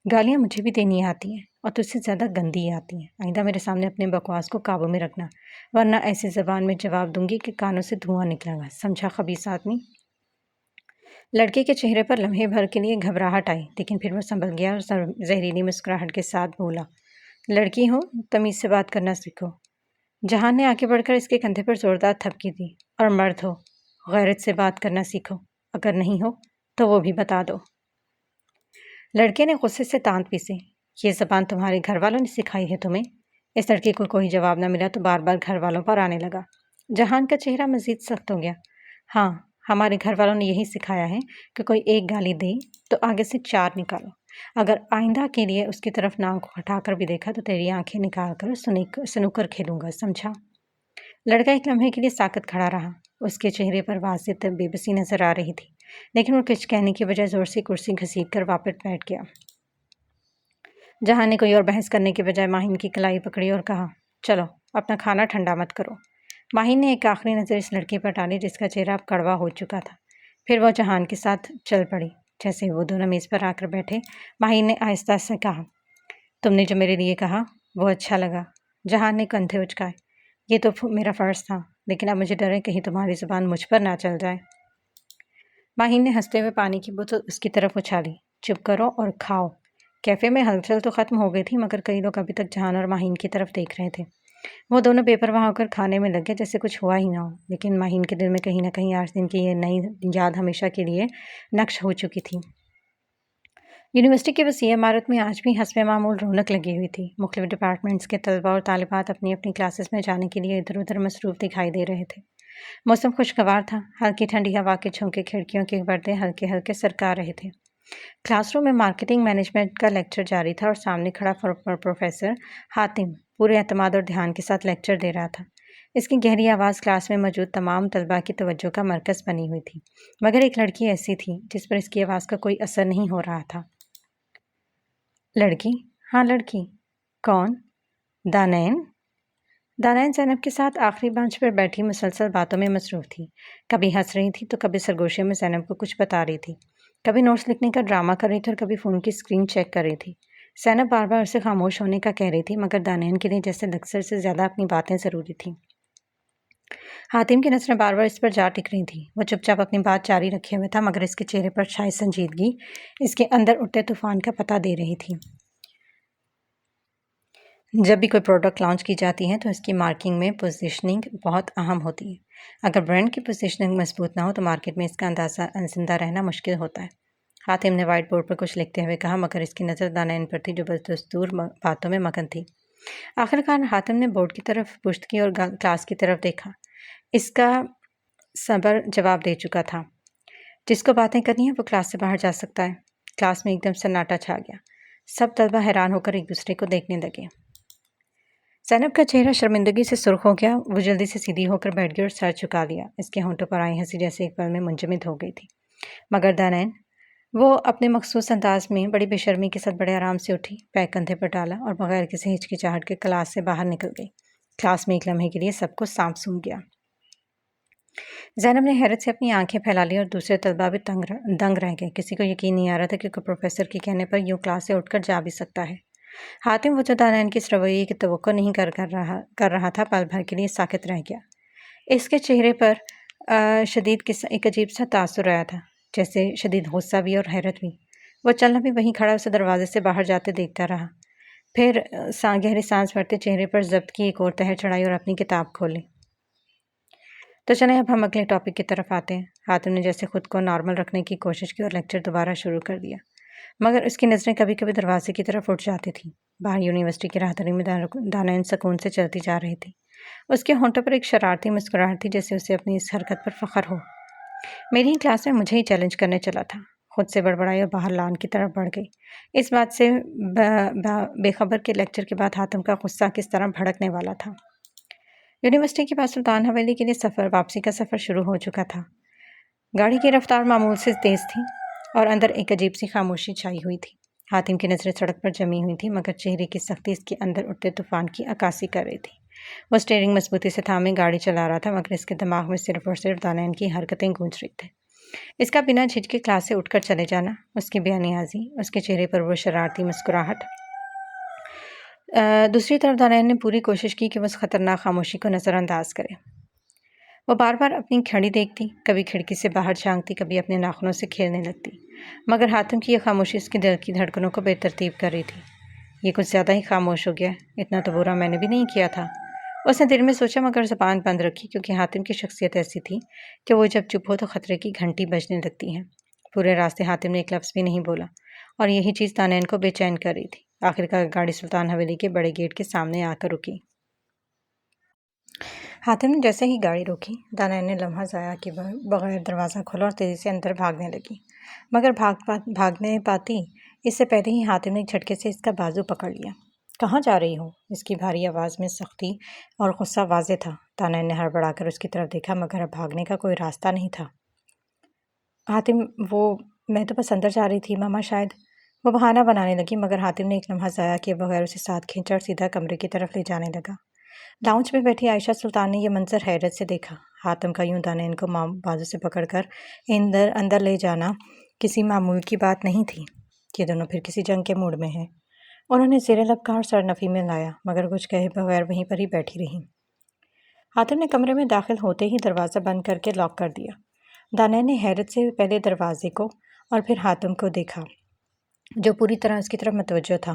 گالیاں مجھے بھی دینی آتی ہیں اور تجھ سے زیادہ گندی آتی ہیں، آئندہ میرے سامنے اپنے بکواس کو قابو میں رکھنا، ورنہ ایسی زبان میں جواب دوں گی کہ کانوں سے دھواں نکلے گا، سمجھا خبیث آدمی؟ لڑکے کے چہرے پر لمحے بھر کے لیے گھبراہٹ آئی، لیکن پھر وہ سنبھل گیا اور زہریلی مسکراہٹ کے ساتھ بولا، لڑکی ہو، تمیز سے بات کرنا سیکھو۔ جہان نے آگے بڑھ کر اس کے کندھے پر زوردار تھپکی دی، اور مرد ہو، غیرت سے بات کرنا سیکھو، اگر نہیں ہو تو وہ بھی بتا دو۔ لڑکے نے غصے سے تانت پیسی، یہ زبان تمہارے گھر والوں نے سکھائی ہے تمہیں؟ اس لڑکے کو کوئی جواب نہ ملا تو بار بار گھر والوں پر آنے لگا۔ جہان کا چہرہ مزید سخت ہو گیا، ہاں، ہمارے گھر والوں نے یہی سکھایا ہے کہ کوئی ایک گالی دے تو آگے سے 4 نکالو، اگر آئندہ کے لیے اس کی طرف ناک ہٹا کر بھی دیکھا تو تیری آنکھیں نکال کر سنوکر کھیلوں گا، سمجھا؟ لڑکا ایک لمحے کے لیے ساکت کھڑا رہا، اس کے چہرے پر واضح بے بسی نظر آ رہی تھی، لیکن وہ کچھ کہنے کی بجائے زور سے کرسی گھسیٹ کر واپس بیٹھ گیا۔ جہان نے کوئی اور بحث کرنے کے بجائے ماہین کی کلائی پکڑی اور کہا، چلو اپنا کھانا ٹھنڈا مت کرو۔ ماہین نے ایک آخری نظر اس لڑکی پر ڈالی جس کا چہرہ اب کڑوا ہو چکا تھا، پھر وہ جہان کے ساتھ چل پڑی۔ جیسے وہ دونوں میز پر آ کر بیٹھے، ماہین نے آہستہ سے کہا، تم نے جو میرے لیے کہا وہ اچھا لگا۔ جہان نے کندھے اچکائے، یہ تو میرا فرض تھا، لیکن اب مجھے ڈر ہے کہیں تمہاری زبان مجھ پر نہ چل جائے۔ ماہین نے ہنستے ہوئے پانی کی بوتل اس کی طرف اچھالی، چپ کرو اور کھاؤ۔ کیفے میں ہلچل تو ختم ہو گئی تھی، مگر کئی لوگ ابھی تک جہان اور ماہین کی طرف دیکھ رہے تھے۔ وہ دونوں بےپرواہ ہو کر کھانے میں لگ گئے جیسے کچھ ہوا ہی نہ ہو، لیکن ماہین کے دل میں کہیں نہ کہیں 8 دن کی یہ نئی یاد ہمیشہ کے لیے نقش ہو چکی تھی۔ یونیورسٹی کی وسیع عمارت میں آج بھی حسب معمول رونق لگی ہوئی تھی۔ مختلف ڈپارٹمنٹس کے طلباء اور طالبات اپنی اپنی کلاسز میں جانے کے لیے ادھر ادھر مصروف دکھائی دے رہے تھے۔ موسم خوشگوار تھا، ہلکی ٹھنڈی ہوا کے جھونکے کھڑکیوں کے پردے ہلکے ہلکے سرکا رہے تھے۔ کلاس روم میں مارکیٹنگ مینجمنٹ کا لیکچر جاری تھا اور سامنے کھڑا پروفیسر حاتم پورے اعتماد اور دھیان کے ساتھ لیکچر دے رہا تھا۔ اس کی گہری آواز کلاس میں موجود تمام طلباء کی توجہ کا مرکز بنی ہوئی تھی، مگر ایک لڑکی ایسی تھی جس پر اس کی آواز کا کوئی اثر نہیں ہو رہا تھا۔ لڑکی؟ ہاں لڑکی۔ کون؟ دانین؟ دانین زینب کے ساتھ آخری بانچ پر بیٹھی مسلسل باتوں میں مصروف تھی۔ کبھی ہنس رہی تھی تو کبھی سرگوشے میں زینب کو کچھ بتا رہی تھی، کبھی نوٹس لکھنے کا ڈرامہ کر رہی تھی اور کبھی فون کی اسکرین چیک کر رہی تھی۔ زینب بار بار اسے خاموش ہونے کا کہہ رہی تھی، مگر دانین کے لیے جیسے اکثر سے زیادہ اپنی باتیں ضروری تھیں۔ حاتم کی نظریں بار بار اس پر جا ٹک رہی تھیں۔ وہ چپ چاپ اپنی بات جاری رکھے ہوئے تھا، مگر اس کے چہرے پر چھائی سنجیدگی اس کے اندر اٹھتے طوفان کا پتہ دے رہی تھی۔ جب بھی کوئی پروڈکٹ لانچ کی جاتی ہے تو اس کی مارکیٹنگ میں پوزیشننگ بہت اہم ہوتی ہے۔ اگر برانڈ کی پوزیشننگ مضبوط نہ ہو تو مارکیٹ میں اس کا اندازہ زندہ رہنا مشکل ہوتا ہے۔ حاتم نے وائٹ بورڈ پر کچھ لکھتے ہوئے کہا، مگر اس کی نظر دانین پر تھی جو بدستور باتوں میں مگن تھی۔ آخر کار حاتم نے بورڈ کی طرف پشت کی اور کلاس کی طرف دیکھا۔ اس کا صبر جواب دے چکا تھا۔ جس کو باتیں کرنی ہیں وہ کلاس سے باہر جا سکتا ہے۔ کلاس میں ایک دم سناٹا چھا گیا۔ سب طلبہ حیران ہو کر ایک دوسرے کو دیکھنے لگے۔ زینب کا چہرہ شرمندگی سے سرخ ہو گیا۔ وہ جلدی سے سیدھی ہو کر بیٹھ گئی اور سر جھکا لیا۔ اس کے ہونٹوں پر آئی ہنسی جیسے ایک پل میں منجمد ہو گئی تھی۔ مگر دانین؟ وہ اپنے مخصوص انداز میں بڑی بے شرمی کے ساتھ بڑے آرام سے اٹھی، بیگ کندھے پر ڈالا اور بغیر کسی ہچکچاہٹ کے کلاس سے باہر نکل گئی۔ کلاس میں ایک لمحے کے لیے سب کو سانپ سونگھ گیا۔ زینب نے حیرت سے اپنی آنکھیں پھیلا لی اور دوسرے طلباء بھی دنگ رہ گئے۔ کسی کو یقین نہیں آ رہا تھا کہ کوئی پروفیسر کے کہنے پر یوں کلاس سے اٹھ کر جا بھی سکتا ہے۔ حاتم وہ جو دانین کی اس رویے کی توقع نہیں کر رہا تھا پل بھر کے لیے ساکت رہ گیا۔ اس کے چہرے پر ایک عجیب سا تاثر آیا تھا، جیسے شدید غصہ بھی اور حیرت بھی۔ وہ چلنا بھی وہیں کھڑا اسے دروازے سے باہر جاتے دیکھتا رہا، پھر گہری سانس بھرتے چہرے پر ضبط کی ایک اور تہر چڑھائی اور اپنی کتاب کھولی۔ تو چلیں اب ہم اگلے ٹاپک کی طرف آتے ہیں۔ حاتم نے جیسے خود کو نارمل رکھنے کی کوشش کی اور لیکچر دوبارہ شروع کر دیا، مگر اس کی نظریں کبھی کبھی دروازے کی طرف اٹھ جاتی تھیں۔ باہر یونیورسٹی کی راہداری میں دانین سکون سے چلتی جا رہی تھی۔ اس کے ہونٹوں پر ایک شرارتی مسکراہٹ تھی، جیسے اسے اپنی اس حرکت پر فخر ہو۔ میری ہی کلاس میں مجھے ہی چیلنج کرنے چلا تھا، خود سے بڑبڑائی اور باہر لان کی طرف بڑھ گئی۔ اس بات سے بے خبر کے لیکچر کے بعد حاتم کا غصہ کس طرح بھڑکنے والا تھا۔ یونیورسٹی کے بعد سلطان حویلی کے لیے واپسی کا سفر شروع ہو چکا تھا۔ گاڑی کی رفتار معمول سے تیز تھی اور اندر ایک عجیب سی خاموشی چھائی ہوئی تھی۔ حاتم کی نظریں سڑک پر جمی ہوئی تھیں، مگر چہرے کی سختی اس کے اندر اٹھتے طوفان کی عکاسی کر رہی تھی۔ وہ اسٹیئرنگ مضبوطی سے تھامے گاڑی چلا رہا تھا، مگر اس کے دماغ میں صرف اور صرف دانین کی حرکتیں گونج رہی تھیں۔ اس کا بنا جھجکے کلاس سے اٹھ کر چلے جانا، اس کی بے نیازی، اس کے چہرے پر وہ شرارتی مسکراہٹ۔ دوسری طرف دانین نے پوری کوشش کی کہ وہ اس خطرناک خاموشی کو نظر انداز کرے۔ وہ بار بار اپنی گھڑی دیکھتی، کبھی کھڑکی سے باہر جھانکتی، کبھی اپنے ناخنوں سے کھیلنے لگتی، مگر حاتم کی یہ خاموشی اس کے دل کی دھڑکنوں کو بے ترتیب کر رہی تھی۔ یہ کچھ زیادہ ہی خاموش ہو گیا، اتنا تو برا میں نے بھی نہیں کیا تھا، اس نے دل میں سوچا، مگر زبان بند رکھی، کیونکہ حاتم کی شخصیت ایسی تھی کہ وہ جب چپ ہو تو خطرے کی گھنٹی بجنے لگتی ہے۔ پورے راستے حاتم نے ایک لفظ بھی نہیں بولا، اور یہی چیز دانین کو بے چین کر رہی تھی۔ آخر کار گاڑی سلطان حویلی کے بڑے گیٹ کے سامنے آ کر رکی۔ حاتم نے جیسے ہی گاڑی روکی، دانین نے لمحہ ضائع کیے بغیر دروازہ کھولا اور تیزی سے اندر بھاگنے لگی، مگر بھاگنے پاتی اس سے پہلے ہی حاتم نے ایک جھٹکے سے اس کا بازو پکڑ لیا۔ کہاں جا رہی ہو؟ اس کی بھاری آواز میں سختی اور غصہ واضح تھا۔ دانین نے ہڑبڑا کر اس کی طرف دیکھا، مگر اب بھاگنے کا کوئی راستہ نہیں تھا۔ حاتم میں تو بس اندر جا رہی تھی ماما، شاید۔ وہ بہانہ بنانے لگی، مگر حاتم نے ایک لمحہ ضائع کیے بغیر اسے ساتھ کھینچا اور سیدھا کمرے کی طرف لے جانے لگا۔ لاؤنج میں بیٹھی عائشہ سلطان نے یہ منظر حیرت سے دیکھا۔ حاتم کا یوں دانین کو بازو سے پکڑ کر اندر لے جانا کسی معمول کی بات نہیں تھی۔ یہ دونوں پھر کسی جنگ کے موڈ میں ہیں۔ انہوں نے زیر لب کہا اور سر نفی میں لایا، مگر کچھ کہے بغیر وہیں پر ہی بیٹھی رہی۔ حاتم نے کمرے میں داخل ہوتے ہی دروازہ بند کر کے لاک کر دیا۔ دانین نے حیرت سے پہلے دروازے کو اور پھر حاتم کو دیکھا، جو پوری طرح اس کی طرف متوجہ تھا۔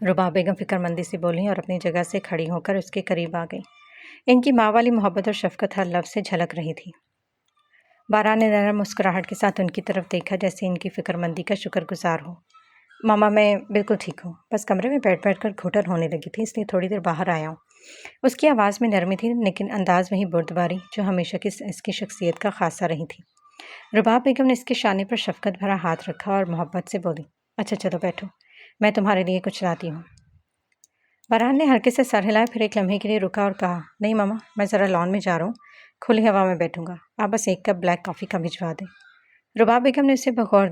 رباب بیگم فکر مندی سے بولی اور اپنی جگہ سے کھڑی ہو کر اس کے قریب آ گئی۔ ان کی ماں والی محبت اور شفقت ہر لفظ سے جھلک رہی تھی۔ باران نے نرم مسکراہٹ کے ساتھ ان کی طرف دیکھا جیسے ان کی فکر مندی کا شکر گزار ہو۔ ماما میں بالکل ٹھیک ہوں، بس کمرے میں بیٹھ کر گھٹن ہونے لگی تھی، اس لیے تھوڑی دیر باہر آیا ہوں۔ اس کی آواز میں نرمی تھی لیکن انداز وہی بردباری جو ہمیشہ کی اس کی شخصیت کا خاصہ رہی تھی۔ رباب بیگم نے اس کے شانے پر شفقت بھرا ہاتھ رکھا اور محبت سے بولی، اچھا چلو بیٹھو، میں تمہارے لیے کچھ لاتی ہوں۔ باران نے ہلکے سے سر ہلایا، پھر ایک لمحے کے لیے رکا اور کہا، نہیں ماما، میں ذرا لان میں جا رہا ہوں، کھلی ہوا میں بیٹھوں گا، آپ بس ایک کپ بلیک کافی کا بھجوا دیں۔ رباب بیگم نے اسے بغور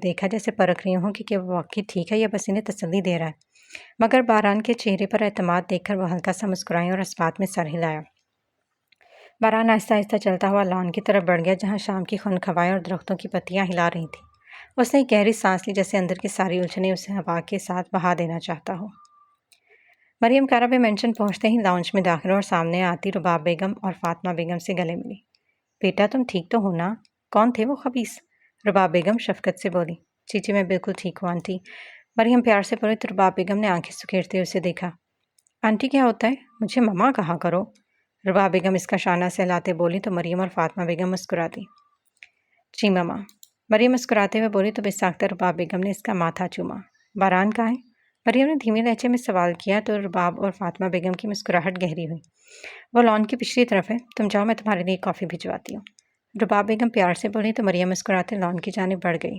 دیکھا جیسے پرکھ رہی ہوں کہ وہ واقعی ٹھیک ہے یا بس انہیں تسلی دے رہا ہے، مگر باران کے چہرے پر اعتماد دیکھ کر وہ ہلکا سا مسکرائیں اور اس بات میں سر ہلایا۔ باران آہستہ آہستہ چلتا ہوا لان کی طرف بڑھ گیا جہاں شام کی خنک ہوائیں اور درختوں کی پتیاں ہلا رہی تھیں۔ اس نے ایک گہری سانس لی جیسے اندر کی ساری الجھنیں اسے ہوا کے ساتھ بہا دینا چاہتا ہو۔ مریم کعبہ مینشن پہنچتے ہی لاؤنج میں داخل اور سامنے آتی رباب بیگم اور فاطمہ بیگم سے گلے ملی۔ بیٹا تم ٹھیک تو ہو نا؟ کون تھے وہ خبیث؟ رباب بیگم شفقت سے بولی۔ جی میں بالکل ٹھیک ہوں آنٹی۔ مریم پیار سے بولی تو رباب بیگم نے آنکھیں سکیڑتے اسے دیکھا۔ آنٹی کیا ہوتا ہے؟ مجھے مما کہا کرو۔ رباب بیگم اس کا شانہ سہلاتے بولی تو مریم اور فاطمہ بیگم مسکراتی۔ جی مما، مریم مسکراتے ہوئے بولی تو بے ساختہ رباب بیگم نے اس کا ماتھا چوما۔ باران کہاں ہے؟ مریم نے دھیمی لہجے میں سوال کیا تو رباب اور فاطمہ بیگم کی مسکراہٹ گہری ہوئی۔ وہ لان کی پچھلی طرف ہے، تم جاؤ میں تمہارے لیے کافی بھجواتی ہوں۔ رباب بیگم پیار سے بولی تو مریم مسکراتے لان کی جانب بڑھ گئی۔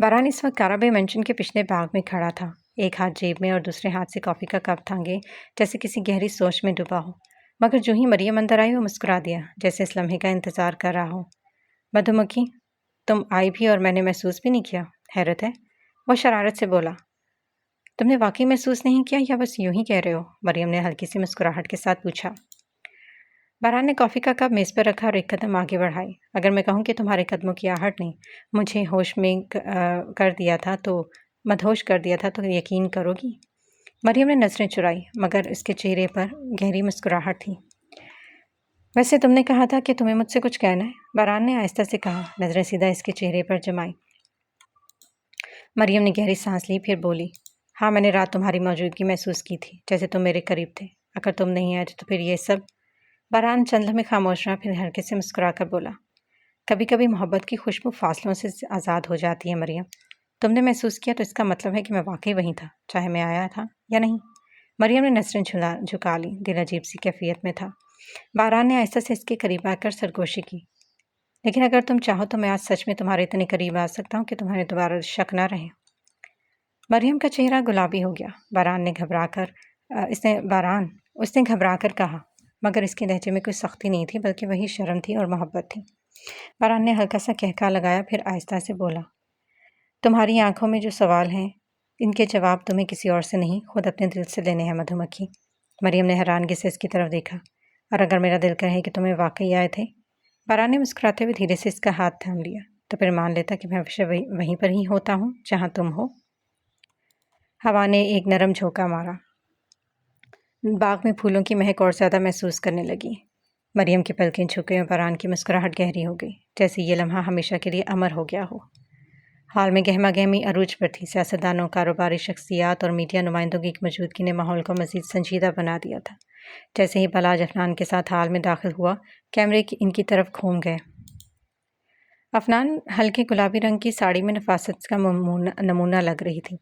باران اس وقت کعبہ مینشن کے پچھلے باغ میں کھڑا تھا، ایک ہاتھ جیب میں اور دوسرے ہاتھ سے کافی کا کپ تھانگے جیسے کسی گہری سوچ میں ڈوبا ہو، مگر جو ہی مریم اندر آئی وہ مسکرا دیا جیسے اس لمحے کا انتظار کر رہا ہو۔ مدھو مکھی، تم آئی بھی اور میں نے محسوس بھی نہیں کیا، حیرت ہے؟ وہ شرارت سے بولا۔ تم نے واقعی محسوس نہیں کیا یا بس یوں ہی کہہ رہے ہو؟ مریم نے ہلکی سی مسکراہٹ کے ساتھ پوچھا۔ باران نے کافی کا کپ میز پر رکھا اور ایک قدم آگے بڑھائی۔ اگر میں کہوں کہ تمہارے قدموں کی آہٹ نے مجھے ہوش میں مدہوش کر دیا تھا تو یقین کرو گی؟ مریم نے نظریں چرائی مگر اس کے چہرے پر گہری مسکراہٹ تھی۔ ویسے تم نے کہا تھا کہ تمہیں مجھ سے کچھ کہنا ہے، باران نے آہستہ سے کہا، نظریں سیدھا اس کے چہرے پر جمائی۔ مریم نے گہری سانس لی پھر بولی، ہاں میں نے رات تمہاری موجودگی محسوس کی تھی جیسے تم میرے قریب تھے، اگر تم نہیں آئے تو پھر یہ سب۔ باران چند لمحے خاموش رہا پھر ہلکے سے مسکرا کر بولا، کبھی کبھی محبت کی خوشبو فاصلوں سے آزاد ہو جاتی ہے مریم، تم نے محسوس کیا تو اس کا مطلب ہے کہ میں واقعی وہیں تھا چاہے میں آیا تھا یا نہیں۔ مریم نے نظریں جھکا لی، دل عجیب سی کیفیت میں تھا۔ باران نے آہستہ سے اس کے قریب آ کر سرگوشی کی، لیکن اگر تم چاہو تو میں آج سچ میں تمہارے اتنے قریب آ سکتا ہوں کہ تمہارے دوبارہ شک نہ رہے۔ مریم کا چہرہ گلابی ہو گیا۔ اس نے گھبرا کر کہا، مگر اس کے لہجے میں کوئی سختی نہیں تھی بلکہ وہی شرم تھی اور محبت تھی۔ باران نے ہلکا سا کہکا لگایا پھر آہستہ سے بولا، تمہاری آنکھوں میں جو سوال ہیں ان کے جواب تمہیں کسی اور سے نہیں خود اپنے دل سے لینے ہیں مدھو مکھی۔ مریم نے حیرانگی سے اس کی طرف دیکھا، اور اگر میرا دل کہے کہ تمہیں واقعی آئے تھے؟ باران نے مسکراتے ہوئے دھیرے سے اس کا ہاتھ تھام لیا، تو پھر مان لیتا کہ میں ہمیشہ وہیں پر ہی ہوتا ہوں جہاں تم ہو۔ ہوا نے ایک نرم جھونکا مارا، باغ میں پھولوں کی مہک اور زیادہ محسوس کرنے لگی۔ مریم کی پلکیں جھکیں اور باران کی مسکراہٹ گہری ہو گئی جیسے یہ لمحہ ہمیشہ کے لیے امر ہو گیا ہو۔ حال میں گہما گہمی عروج پر تھی، سیاستدانوں، کاروباری شخصیات اور میڈیا نمائندوں کی موجودگی نے ماحول کو مزید سنجیدہ بنا دیا تھا۔ جیسے ہی بلاج افنان کے ساتھ حال میں داخل ہوا، کیمرے ان کی طرف گھوم گئے۔ افنان ہلکے گلابی رنگ کی ساڑی میں نفاست کا نمونہ لگ رہی تھی،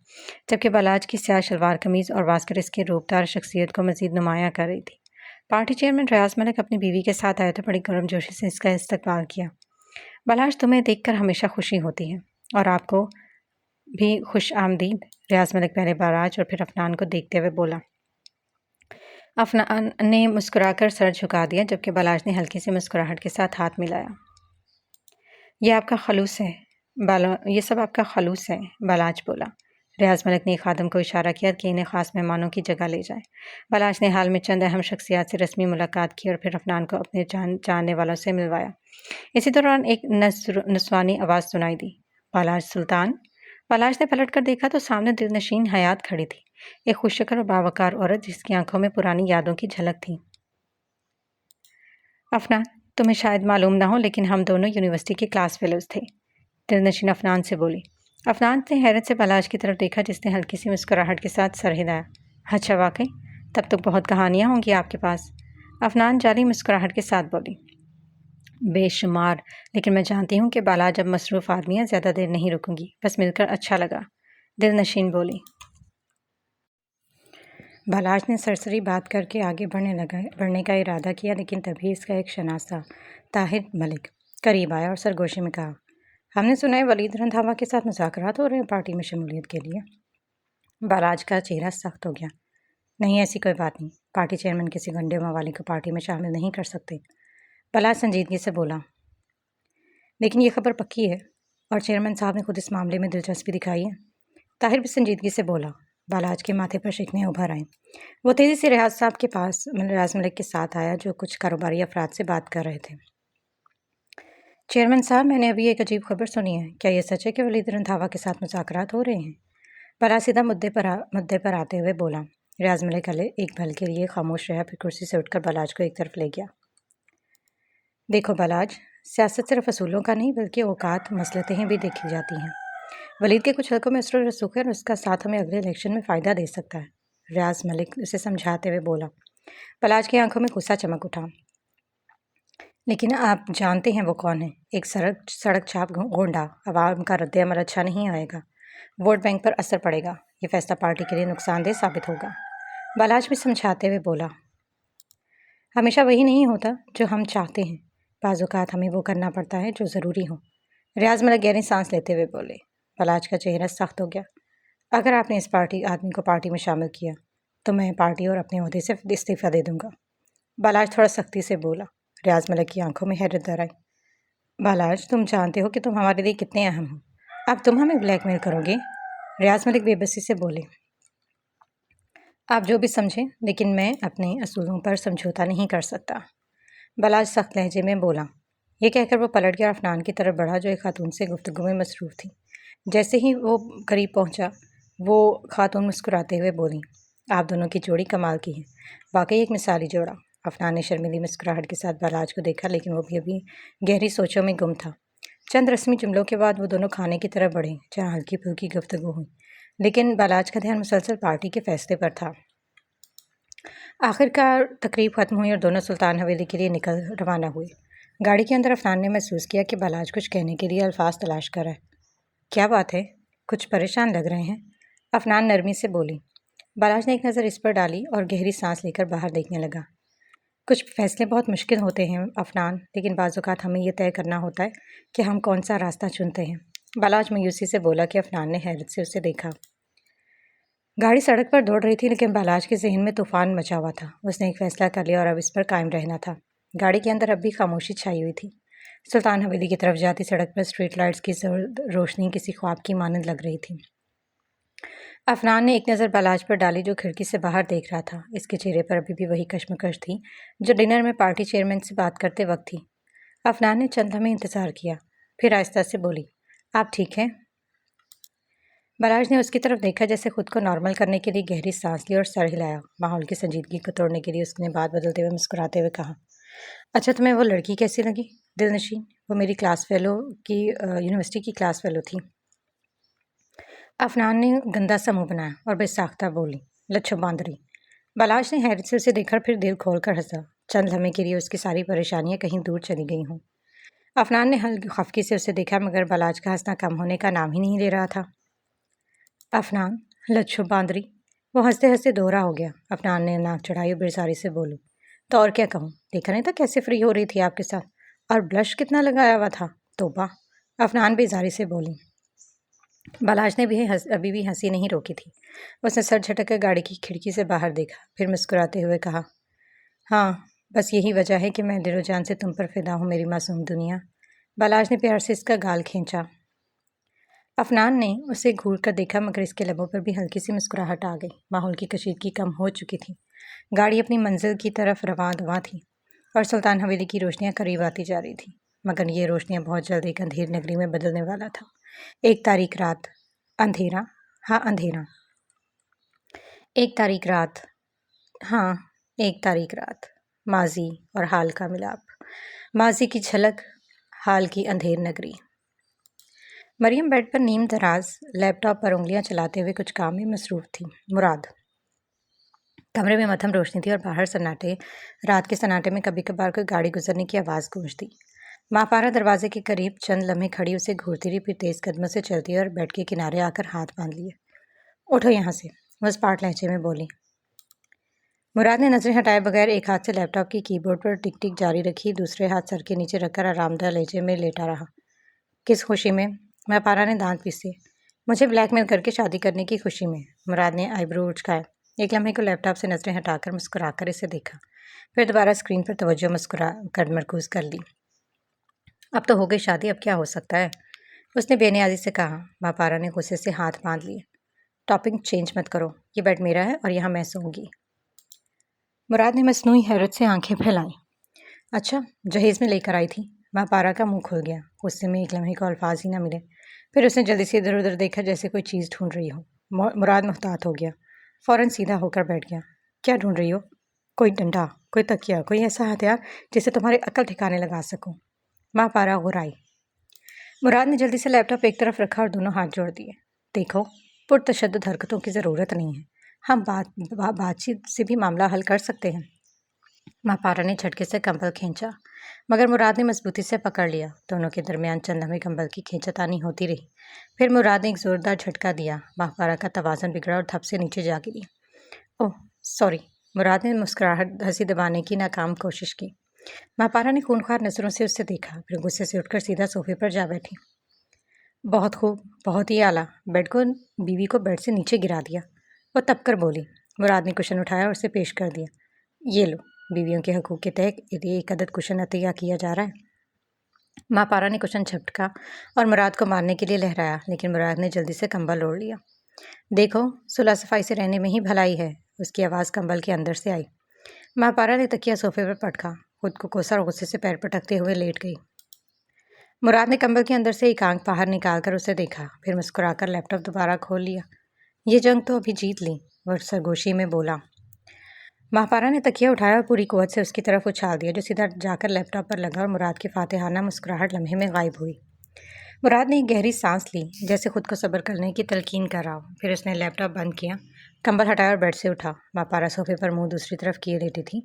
جبکہ بلاج کی سیاہ شلوار قمیض اور واسکر اس کی روپدار شخصیت کو مزید نمایاں کر رہی تھی۔ پارٹی چیئرمین ریاض ملک اپنی بیوی کے ساتھ آئے تو بڑی گرم جوشی سے اس کا استقبال کیا۔ بلاج، تمہیں دیکھ کر ہمیشہ خوشی ہوتی ہے، اور آپ کو بھی خوش آمدید، ریاض ملک پہلے بلاج اور پھر افنان کو دیکھتے ہوئے بولا۔ افنان نے مسکرا کر سر جھکا دیا جبکہ بلاج نے ہلکی سی مسکراہٹ کے ساتھ ہاتھ ملایا۔ یہ سب آپ کا خلوص ہے، بلاج بولا۔ ریاض ملک نے ایک خادم کو اشارہ کیا کہ انہیں خاص مہمانوں کی جگہ لے جائے۔ بلاج نے حال میں چند اہم شخصیات سے رسمی ملاقات کی اور پھر افنان کو اپنے جاننے والوں سے ملوایا۔ اسی دوران ایک نسوانی آواز سنائی دی، بلاج سلطان۔ بلاج نے پلٹ کر دیکھا تو سامنے دل نشین حیات کھڑی تھی، ایک خوش شکل اور باوقار عورت جس کی آنکھوں میں پرانی یادوں کی جھلک تھی۔ افنان، تمہیں شاید معلوم نہ ہو لیکن ہم دونوں یونیورسٹی کے کلاس فیلوز تھے، دل نشین افنان سے بولی۔ افنان نے حیرت سے بلاج کی طرف دیکھا جس نے ہلکی سی مسکراہٹ کے ساتھ سر ہلایا۔ اچھا واقعی؟ تب تو بہت کہانیاں ہوں گی آپ کے پاس۔ افنان جعلی مسکراہٹ کے ساتھ بولی۔ بے شمار، لیکن میں جانتی ہوں کہ بالاج اب مصروف آدمی ہے، زیادہ دیر نہیں رکوں گی، بس مل کر اچھا لگا، دل نشین بولی۔ بالاج نے سرسری بات کر کے آگے بڑھنے کا ارادہ کیا، لیکن تبھی اس کا ایک شناسہ طاہر ملک قریب آیا اور سرگوشی میں کہا، ہم نے سنا ہے ولید رندھاوا کے ساتھ مذاکرات ہو رہے ہیں پارٹی میں شمولیت کے لیے۔ بالاج کا چہرہ سخت ہو گیا۔ نہیں، ایسی کوئی بات نہیں، پارٹی چیئرمین کسی گنڈے موالی کو پارٹی میں شامل نہیں کر سکتے۔ بالاج سنجیدگی سے بولا، لیکن یہ خبر پکی ہے اور چیئرمین صاحب نے خود اس معاملے میں دلچسپی دکھائی ہے۔ طاہر بھی سنجیدگی سے بولا۔ بالاج کے ماتھے پر شکنیں ابھر آئیں۔ وہ تیزی سے ریاض ملک کے ساتھ آیا جو کچھ کاروباری افراد سے بات کر رہے تھے۔ چیئرمین صاحب، میں نے ابھی ایک عجیب خبر سنی ہے، کیا یہ سچ ہے کہ ولید رندھاوا کے ساتھ مذاکرات ہو رہے ہیں؟ بالاج سیدھا مدعے پر آتے ہوئے بولا۔ ریاض ملک ایک پل کے لیے خاموش رہا، پھر کرسی سے اٹھ کر بالاج کو ایک طرف لے گیا۔ دیکھو بالاج، سیاست صرف اصولوں کا نہیں بلکہ اوقات مصلحتیں بھی دیکھی جاتی ہیں۔ ولید کے کچھ حلقوں میں اسر و رسوخ ہے اور اس کا ساتھ ہمیں اگلے الیکشن میں فائدہ دے سکتا ہے، ریاض ملک اسے سمجھاتے ہوئے بولا۔ بالاج کی آنکھوں میں غصہ چمک اٹھا۔ لیکن آپ جانتے ہیں وہ کون ہے؟ ایک سڑک چھاپ گونڈا۔ عوام کا رد عمل اچھا نہیں آئے گا، ووٹ بینک پر اثر پڑے گا، یہ فیصلہ پارٹی کے لیے نقصان دہ ثابت ہوگا۔ بالاج بھی سمجھاتے ہوئے بولا، ہمیشہ وہی نہیں ہوتا جو ہم چاہتے ہیں، بعض اوقات ہمیں وہ کرنا پڑتا ہے جو ضروری ہو۔ ریاض ملک گہری سانس لیتے ہوئے بولے۔ بالاج کا چہرہ سخت ہو گیا۔ اگر آپ نے اس آدمی کو پارٹی میں شامل کیا تو میں پارٹی اور اپنے عہدے سے استعفیٰ دے دوں گا۔ بالاج تھوڑا سختی سے بولا۔ ریاض ملک کی آنکھوں میں حیرت در آئی۔ بالاج، تم جانتے ہو کہ تم ہمارے لیے کتنے اہم ہو، اب تم ہمیں بلیک میل کرو گے؟ ریاض ملک بے بسی سے بولے۔ آپ جو بھی سمجھیں، لیکن میں اپنے اصولوں پر سمجھوتا نہیں کر سکتا۔ بالاج سخت لہجے میں بولا۔ یہ کہہ کر وہ پلٹ گیا اور افنان کی طرف بڑھا جو ایک خاتون سے گفتگو میں مصروف تھی۔ جیسے ہی وہ قریب پہنچا، وہ خاتون مسکراتے ہوئے بولی، آپ دونوں کی جوڑی کمال کی ہے، واقعی ایک مثالی جوڑا۔ افنان نے شرمیلی مسکراہٹ کے ساتھ بالاج کو دیکھا، لیکن وہ بھی ابھی گہری سوچوں میں گم تھا۔ چند رسمی جملوں کے بعد وہ دونوں کھانے کی طرف بڑھے جہاں ہلکی پھلکی گفتگو ہوئی، لیکن بالاج کا دھیان مسلسل پارٹی کے فیصلے پر تھا۔ آخر کار تقریب ختم ہوئی اور دونوں سلطان حویلی کے لیے روانہ ہوئے۔ گاڑی کے اندر افنان نے محسوس کیا کہ بالاج کچھ کہنے کے لیے الفاظ تلاش کر رہا ہے۔ کیا بات ہے؟ کچھ پریشان لگ رہے ہیں؟ افنان نرمی سے بولی۔ بالاج نے ایک نظر اس پر ڈالی اور گہری سانس لے کر باہر دیکھنے لگا۔ کچھ فیصلے بہت مشکل ہوتے ہیں افنان، لیکن بعض اوقات ہمیں یہ طے کرنا ہوتا ہے کہ ہم کون سا راستہ چنتے ہیں۔ بالاج مایوسی سے بولا کہ افنان نے حیرت سے اسے دیکھا۔ گاڑی سڑک پر دوڑ رہی تھی، لیکن بالاج کے ذہن میں طوفان مچا ہوا تھا۔ اس نے ایک فیصلہ کر لیا اور اب اس پر قائم رہنا تھا۔ گاڑی کے اندر اب بھی خاموشی چھائی ہوئی تھی۔ سلطان حویلی کی طرف جاتی سڑک پر اسٹریٹ لائٹس کی روشنی کسی خواب کی مانند لگ رہی تھی۔ افنان نے ایک نظر بالاج پر ڈالی جو کھڑکی سے باہر دیکھ رہا تھا۔ اس کے چہرے پر ابھی بھی وہی کشمکش تھی جو ڈنر میں پارٹی چیئرمین سے بات کرتے وقت تھی۔ افنان نے چند لمحے انتظار کیا، پھر آہستہ سے بولی، آپ ٹھیک ہیں؟ بالاج نے اس کی طرف دیکھا جیسے خود کو نارمل کرنے کے لیے گہری سانس لی اور سر ہلایا۔ ماحول کی سنجیدگی کو توڑنے کے لیے اس نے بات بدلتے ہوئے مسکراتے ہوئے کہا، اچھا تمہیں وہ لڑکی کیسی لگی؟ دل نشین؟ وہ میری یونیورسٹی کی کلاس فیلو تھی۔ افنان نے گندا سا منہ بنایا اور بے ساختہ بولی، لچھو باندری۔ بالاج نے حیرت سے اسے دیکھا، پھر دل کھول کر ہنسا۔ چند لمحے کے لیے اس کی ساری پریشانیاں کہیں دور چلی گئی ہوں۔ افنان نے خفگی سے اسے دیکھا، مگر بالاج کا ہنسنا کم ہونے کا نام ہی نہیں لے رہا تھا۔ افنان، لچھو باندری، وہ ہنستے ہنستے دوہرا ہو گیا۔ افنان نے ناک چڑھائی اور بیزاری سے بولو، تو اور کیا کہوں؟ دیکھا نہیں تھا کیسے فری ہو رہی تھی آپ کے ساتھ، اور بلش کتنا لگایا ہوا تھا، توبہ۔ افنان بیزاری سے بولی۔ بالاج نے ابھی بھی ہنسی نہیں روکی تھی۔ اس نے سر جھٹک کر گاڑی کی کھڑکی سے باہر دیکھا، پھر مسکراتے ہوئے کہا، ہاں بس یہی وجہ ہے کہ میں دل و جان سے تم پر فدا ہوں میری معصوم دنیا۔ بالاج نے پیار سے اس کا گال کھینچا۔ افنان نے اسے گھور کر دیکھا، مگر اس کے لبوں پر بھی ہلکی سی مسکراہٹ آ گئی۔ ماحول کی کشیدگی کم ہو چکی تھی۔ گاڑی اپنی منزل کی طرف رواں دواں تھی اور سلطان حویلی کی روشنیاں قریب آتی جا رہی تھیں، مگر یہ روشنیاں بہت جلد ایک اندھیر نگری میں بدلنے والا تھا۔ ایک تاریک رات، اندھیرا، ہاں اندھیرا، ایک تاریک رات، ہاں ایک تاریک رات، ماضی اور حال کا ملاپ، ماضی کی جھلک، حال کی اندھیر نگری۔ مریم بیڈ پر نیم دراز لیپ ٹاپ پر انگلیاں چلاتے ہوئے کچھ کام میں مصروف تھی۔ مراد کمرے میں مدھم روشنی تھی اور باہر سناٹے، رات کے سناٹے میں کبھی کبھار کوئی گاڑی گزرنے کی آواز گونجتی۔ ماں پارا دروازے کے قریب چند لمحے کھڑی اسے گھورتی رہی، پھر تیز قدموں سے چلتی اور بیڈ کے کنارے آ کر ہاتھ باندھ لیے۔ اٹھو یہاں سے، وہ اسپاٹ لہجے میں بولی۔ مراد نے نظریں ہٹائے بغیر ایک ہاتھ سے لیپ ٹاپ کی کی بورڈ پر ٹک ٹک جاری رکھی، دوسرے ہاتھ سر کے نیچے رکھ کر آرام دہ لہجے میں لیٹا رہا۔ کس خوشی میں؟ ماں پارا نے دانت پیسے۔ مجھے بلیک میل کر کے شادی کرنے کی خوشی میں۔ مراد نے آئی برو اچکائے، ایک لمحے کو لیپ ٹاپ سے نظریں ہٹا کر مسکرا کر اسے دیکھا، پھر دوبارہ اسکرین پر توجہ مسکرا کر مرکوز کر لی۔ اب تو ہو گئی شادی، اب کیا ہو سکتا ہے؟ اس نے بے نیازی سے کہا۔ ماں پارا نے غصے سے ہاتھ باندھ لیے۔ ٹاپنگ چینج مت کرو، یہ بیڈ میرا ہے اور یہاں میں سوؤں گی۔ مراد نے مصنوعی حیرت سے آنکھیں پھیلائیں۔ اچھا، جہیز میں لے کر آئی تھی؟ ماں پارا کا منہ کھل گیا، غصے میں ایک لمحے کو الفاظ ہی نہ ملے، پھر اس نے جلدی سے ادھر ادھر دیکھا جیسے کوئی چیز ڈھونڈ رہی ہو۔ مراد محتاط ہو گیا، فوراً سیدھا ہو کر بیٹھ گیا۔ کیا ڈھونڈ رہی ہو؟ کوئی ڈنڈا، کوئی تکیا، کوئی ایسا ہتھیار جسے تمہاری عقل ٹھکانے لگا سکوں۔ ماں پارا غرائی۔ مراد نے جلدی سے لیپ ٹاپ ایک طرف رکھا اور دونوں ہاتھ جوڑ دیے۔ دیکھو، پرتشدد حرکتوں کی ضرورت نہیں ہے، ہم بات چیت سے بھی معاملہ حل کر سکتے ہیں۔ ماں پارا نے جھٹکے سے کمبل کھینچا، مگر مراد نے مضبوطی سے پکڑ لیا۔ دونوں کے درمیان چند لمحے کمبل کی کھینچتانی ہوتی رہی، پھر مراد نے ایک زوردار جھٹکا دیا، ماں پارا کا توازن بگڑا اور دھپ سے نیچے جا گری۔ اوہ سوری، مراد نے مسکراہٹ ہنسی دبانے کی ناکام کوشش کی۔ ماں پارا نے خونخوار نظروں سے اسے دیکھا، پھر غصے سے اٹھ کر سیدھا صوفے پر جا بیٹھی۔ بہت خوب، بہت ہی اعلیٰ۔ بیوی کو بیڈ سے نیچے گرا دیا، وہ تپ کر بولی۔ مراد نے کشن اٹھایا اور اسے پیش کر دیا۔ یہ لو، بیویوں کے حقوق کے تحت ایک عدد کشن عطیہ کیا جا رہا ہے۔ ماں پارا نے کشن جھپٹا اور مراد کو مارنے کے لیے لہرایا، لیکن مراد نے جلدی سے کمبل اوڑھ لیا۔ دیکھو، صلح صفائی سے رہنے میں ہی بھلائی ہے، اس کی آواز کمبل کے اندر سے آئی۔ ماں پارا نے تکیہ صوفے پر پٹکا، خود کو کوسا اور غصے سے پیر پٹکتے ہوئے لیٹ گئی۔ مراد نے کمبل کے اندر سے ایک آنکھ باہر نکال کر اسے دیکھا، پھر مسکرا کر لیپ ٹاپ دوبارہ کھول لیا۔ یہ جنگ تو ابھی جیت لی، وہ سرگوشی میں بولا۔ ماں پارا نے تکیہ اٹھایا اور پوری قوت سے اس کی طرف اچھال دیا، جو سیدھا جا کر لیپ ٹاپ پر لگا اور مراد کی فاتحانہ مسکراہٹ لمحے میں غائب ہوئی۔ مراد نے ایک گہری سانس لی، جیسے خود کو صبر کرنے کی تلقین کر رہا ہو، پھر اس نے لیپ ٹاپ بند کیا، کمبل ہٹایا اور بیڈ سے اٹھا۔ ماں پارا صوفے پر منہ دوسری طرف کیے لیٹی تھی،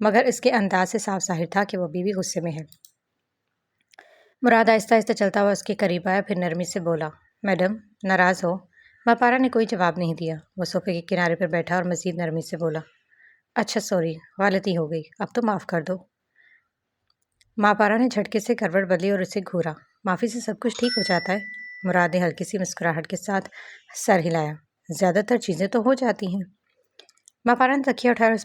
مگر اس کے انداز سے صاف ظاہر تھا کہ وہ ابھی بھی غصے میں ہے۔ مراد آہستہ آہستہ چلتا ہوا اس کے قریب آیا، پھر نرمی سے بولا، میڈم ناراض ہو؟ ماں پارا نے کوئی جواب نہیں دیا، وہ صوفے کے کنارے پر بیٹھا اور مزید نرمی سے بولا، اچھا سوری، غلطی ہو گئی، اب تو معاف کر دو۔ ماں پارا نے جھٹکے سے کروٹ بدلی اور اسے گھورا۔ معافی سے سب کچھ ٹھیک ہو جاتا ہے؟ مراد نے ہلکی سی مسکراہٹ کے ساتھ سر ہلایا۔ زیادہ تر چیزیں تو ہو جاتی ہیں۔ ماں پارا نے تکیہ اٹھایا اور اس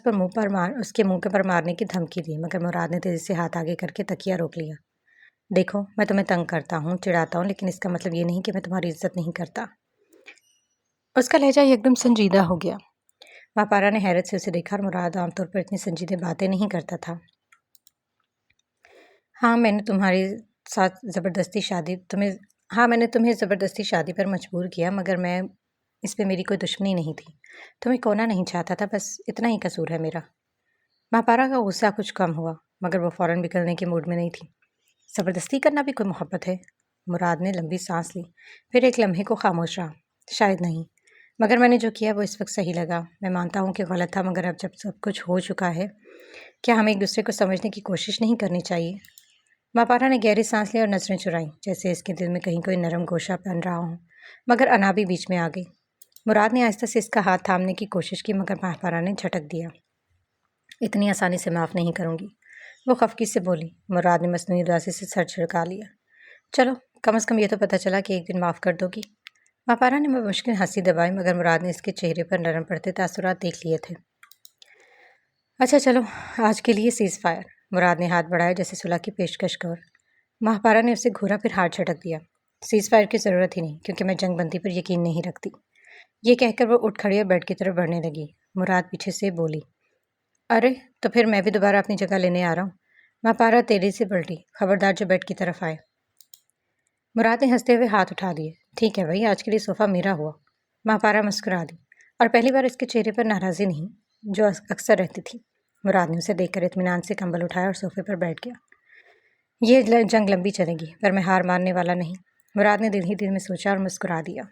کے منہ پر مارنے کی دھمکی دی، مگر مراد نے تیزی سے ہاتھ آگے کر کے تکیہ روک لیا۔ دیکھو، میں تمہیں تنگ کرتا ہوں، چڑھاتا ہوں، لیکن اس کا مطلب یہ نہیں کہ میں تمہاری عزت نہیں کرتا۔ اس کا لہجہ یکدم سنجیدہ ہو گیا۔ ماں پارا نے حیرت سے اسے دیکھا اور مراد عام طور پر اتنی سنجیدہ باتیں نہیں کرتا تھا۔ ہاں میں نے تمہیں زبردستی شادی پر مجبور کیا، مگر اس پہ میری کوئی دشمنی نہیں تھی، تمہیں کونا نہیں چاہتا تھا، بس اتنا ہی قصور ہے میرا۔ ماں پارا کا غصہ کچھ کم ہوا، مگر وہ فوراً نکلنے کے موڈ میں نہیں تھی۔ زبردستی کرنا بھی کوئی محبت ہے؟ مراد نے لمبی سانس لی، پھر ایک لمحے کو خاموش رہا۔ شاید نہیں، مگر میں نے جو کیا وہ اس وقت صحیح لگا۔ میں مانتا ہوں کہ غلط تھا، مگر اب جب سب کچھ ہو چکا ہے، کیا ہمیں ایک دوسرے کو سمجھنے کی کوشش نہیں کرنی چاہیے؟ ماں پارا نے گہری سانس لی اور نظریں چرائیں، جیسے اس کے دل میں کہیں کوئی نرم گوشہ بن رہا ہو، مگر انا بھی بیچ میں آ گئی۔ مراد نے آہستہ سے اس کا ہاتھ تھامنے کی کوشش کی، مگر ماں پارا نے جھٹک دیا۔ اتنی آسانی سے معاف نہیں کروں گی، وہ خفگی سے بولی۔ مراد نے مصنوعی اداسی سے سر چھڑکا لیا۔ چلو، کم از کم یہ تو پتہ چلا کہ ایک دن معاف کر دو گی۔ ماں پارا نے مشکل ہنسی دبائی، مگر مراد نے اس کے چہرے پر نرم پڑتے تاثرات دیکھ لیے تھے۔ اچھا چلو، آج کے لیے سیز فائر۔ مراد نے ہاتھ بڑھائے جیسے صلح کی پیشکش کر۔ ماں پارا نے اسے گھورا، پھر ہاتھ جھٹک دیا۔ سیز فائر کی ضرورت ہی نہیں، کیونکہ میں جنگ بندی پر یقین نہیں رکھتی۔ یہ کہہ کر وہ اٹھ کھڑی اور بیڈ کی طرف بڑھنے لگی۔ مراد پیچھے سے بولی، ارے تو پھر میں بھی دوبارہ اپنی جگہ لینے آ رہا ہوں۔ ماں پارا تیزی سے پلٹی، خبردار جو بیڈ کی طرف آئے۔ مراد نے ہنستے ہوئے ہاتھ اٹھا دیے۔ ٹھیک ہے بھائی، آج کے لیے صوفہ میرا ہوا۔ ماں پارا مسکرا دی، اور پہلی بار اس کے چہرے پر ناراضی نہیں، جو اکثر رہتی تھی۔ مراد نے اسے دیکھ کر اطمینان سے کمبل اٹھایا اور صوفے پر بیٹھ گیا۔ یہ جنگ لمبی چلے گی، پر میں ہار ماننے والا نہیں۔ مراد نے دل ہی دل میں سوچا اور مسکرا دیا۔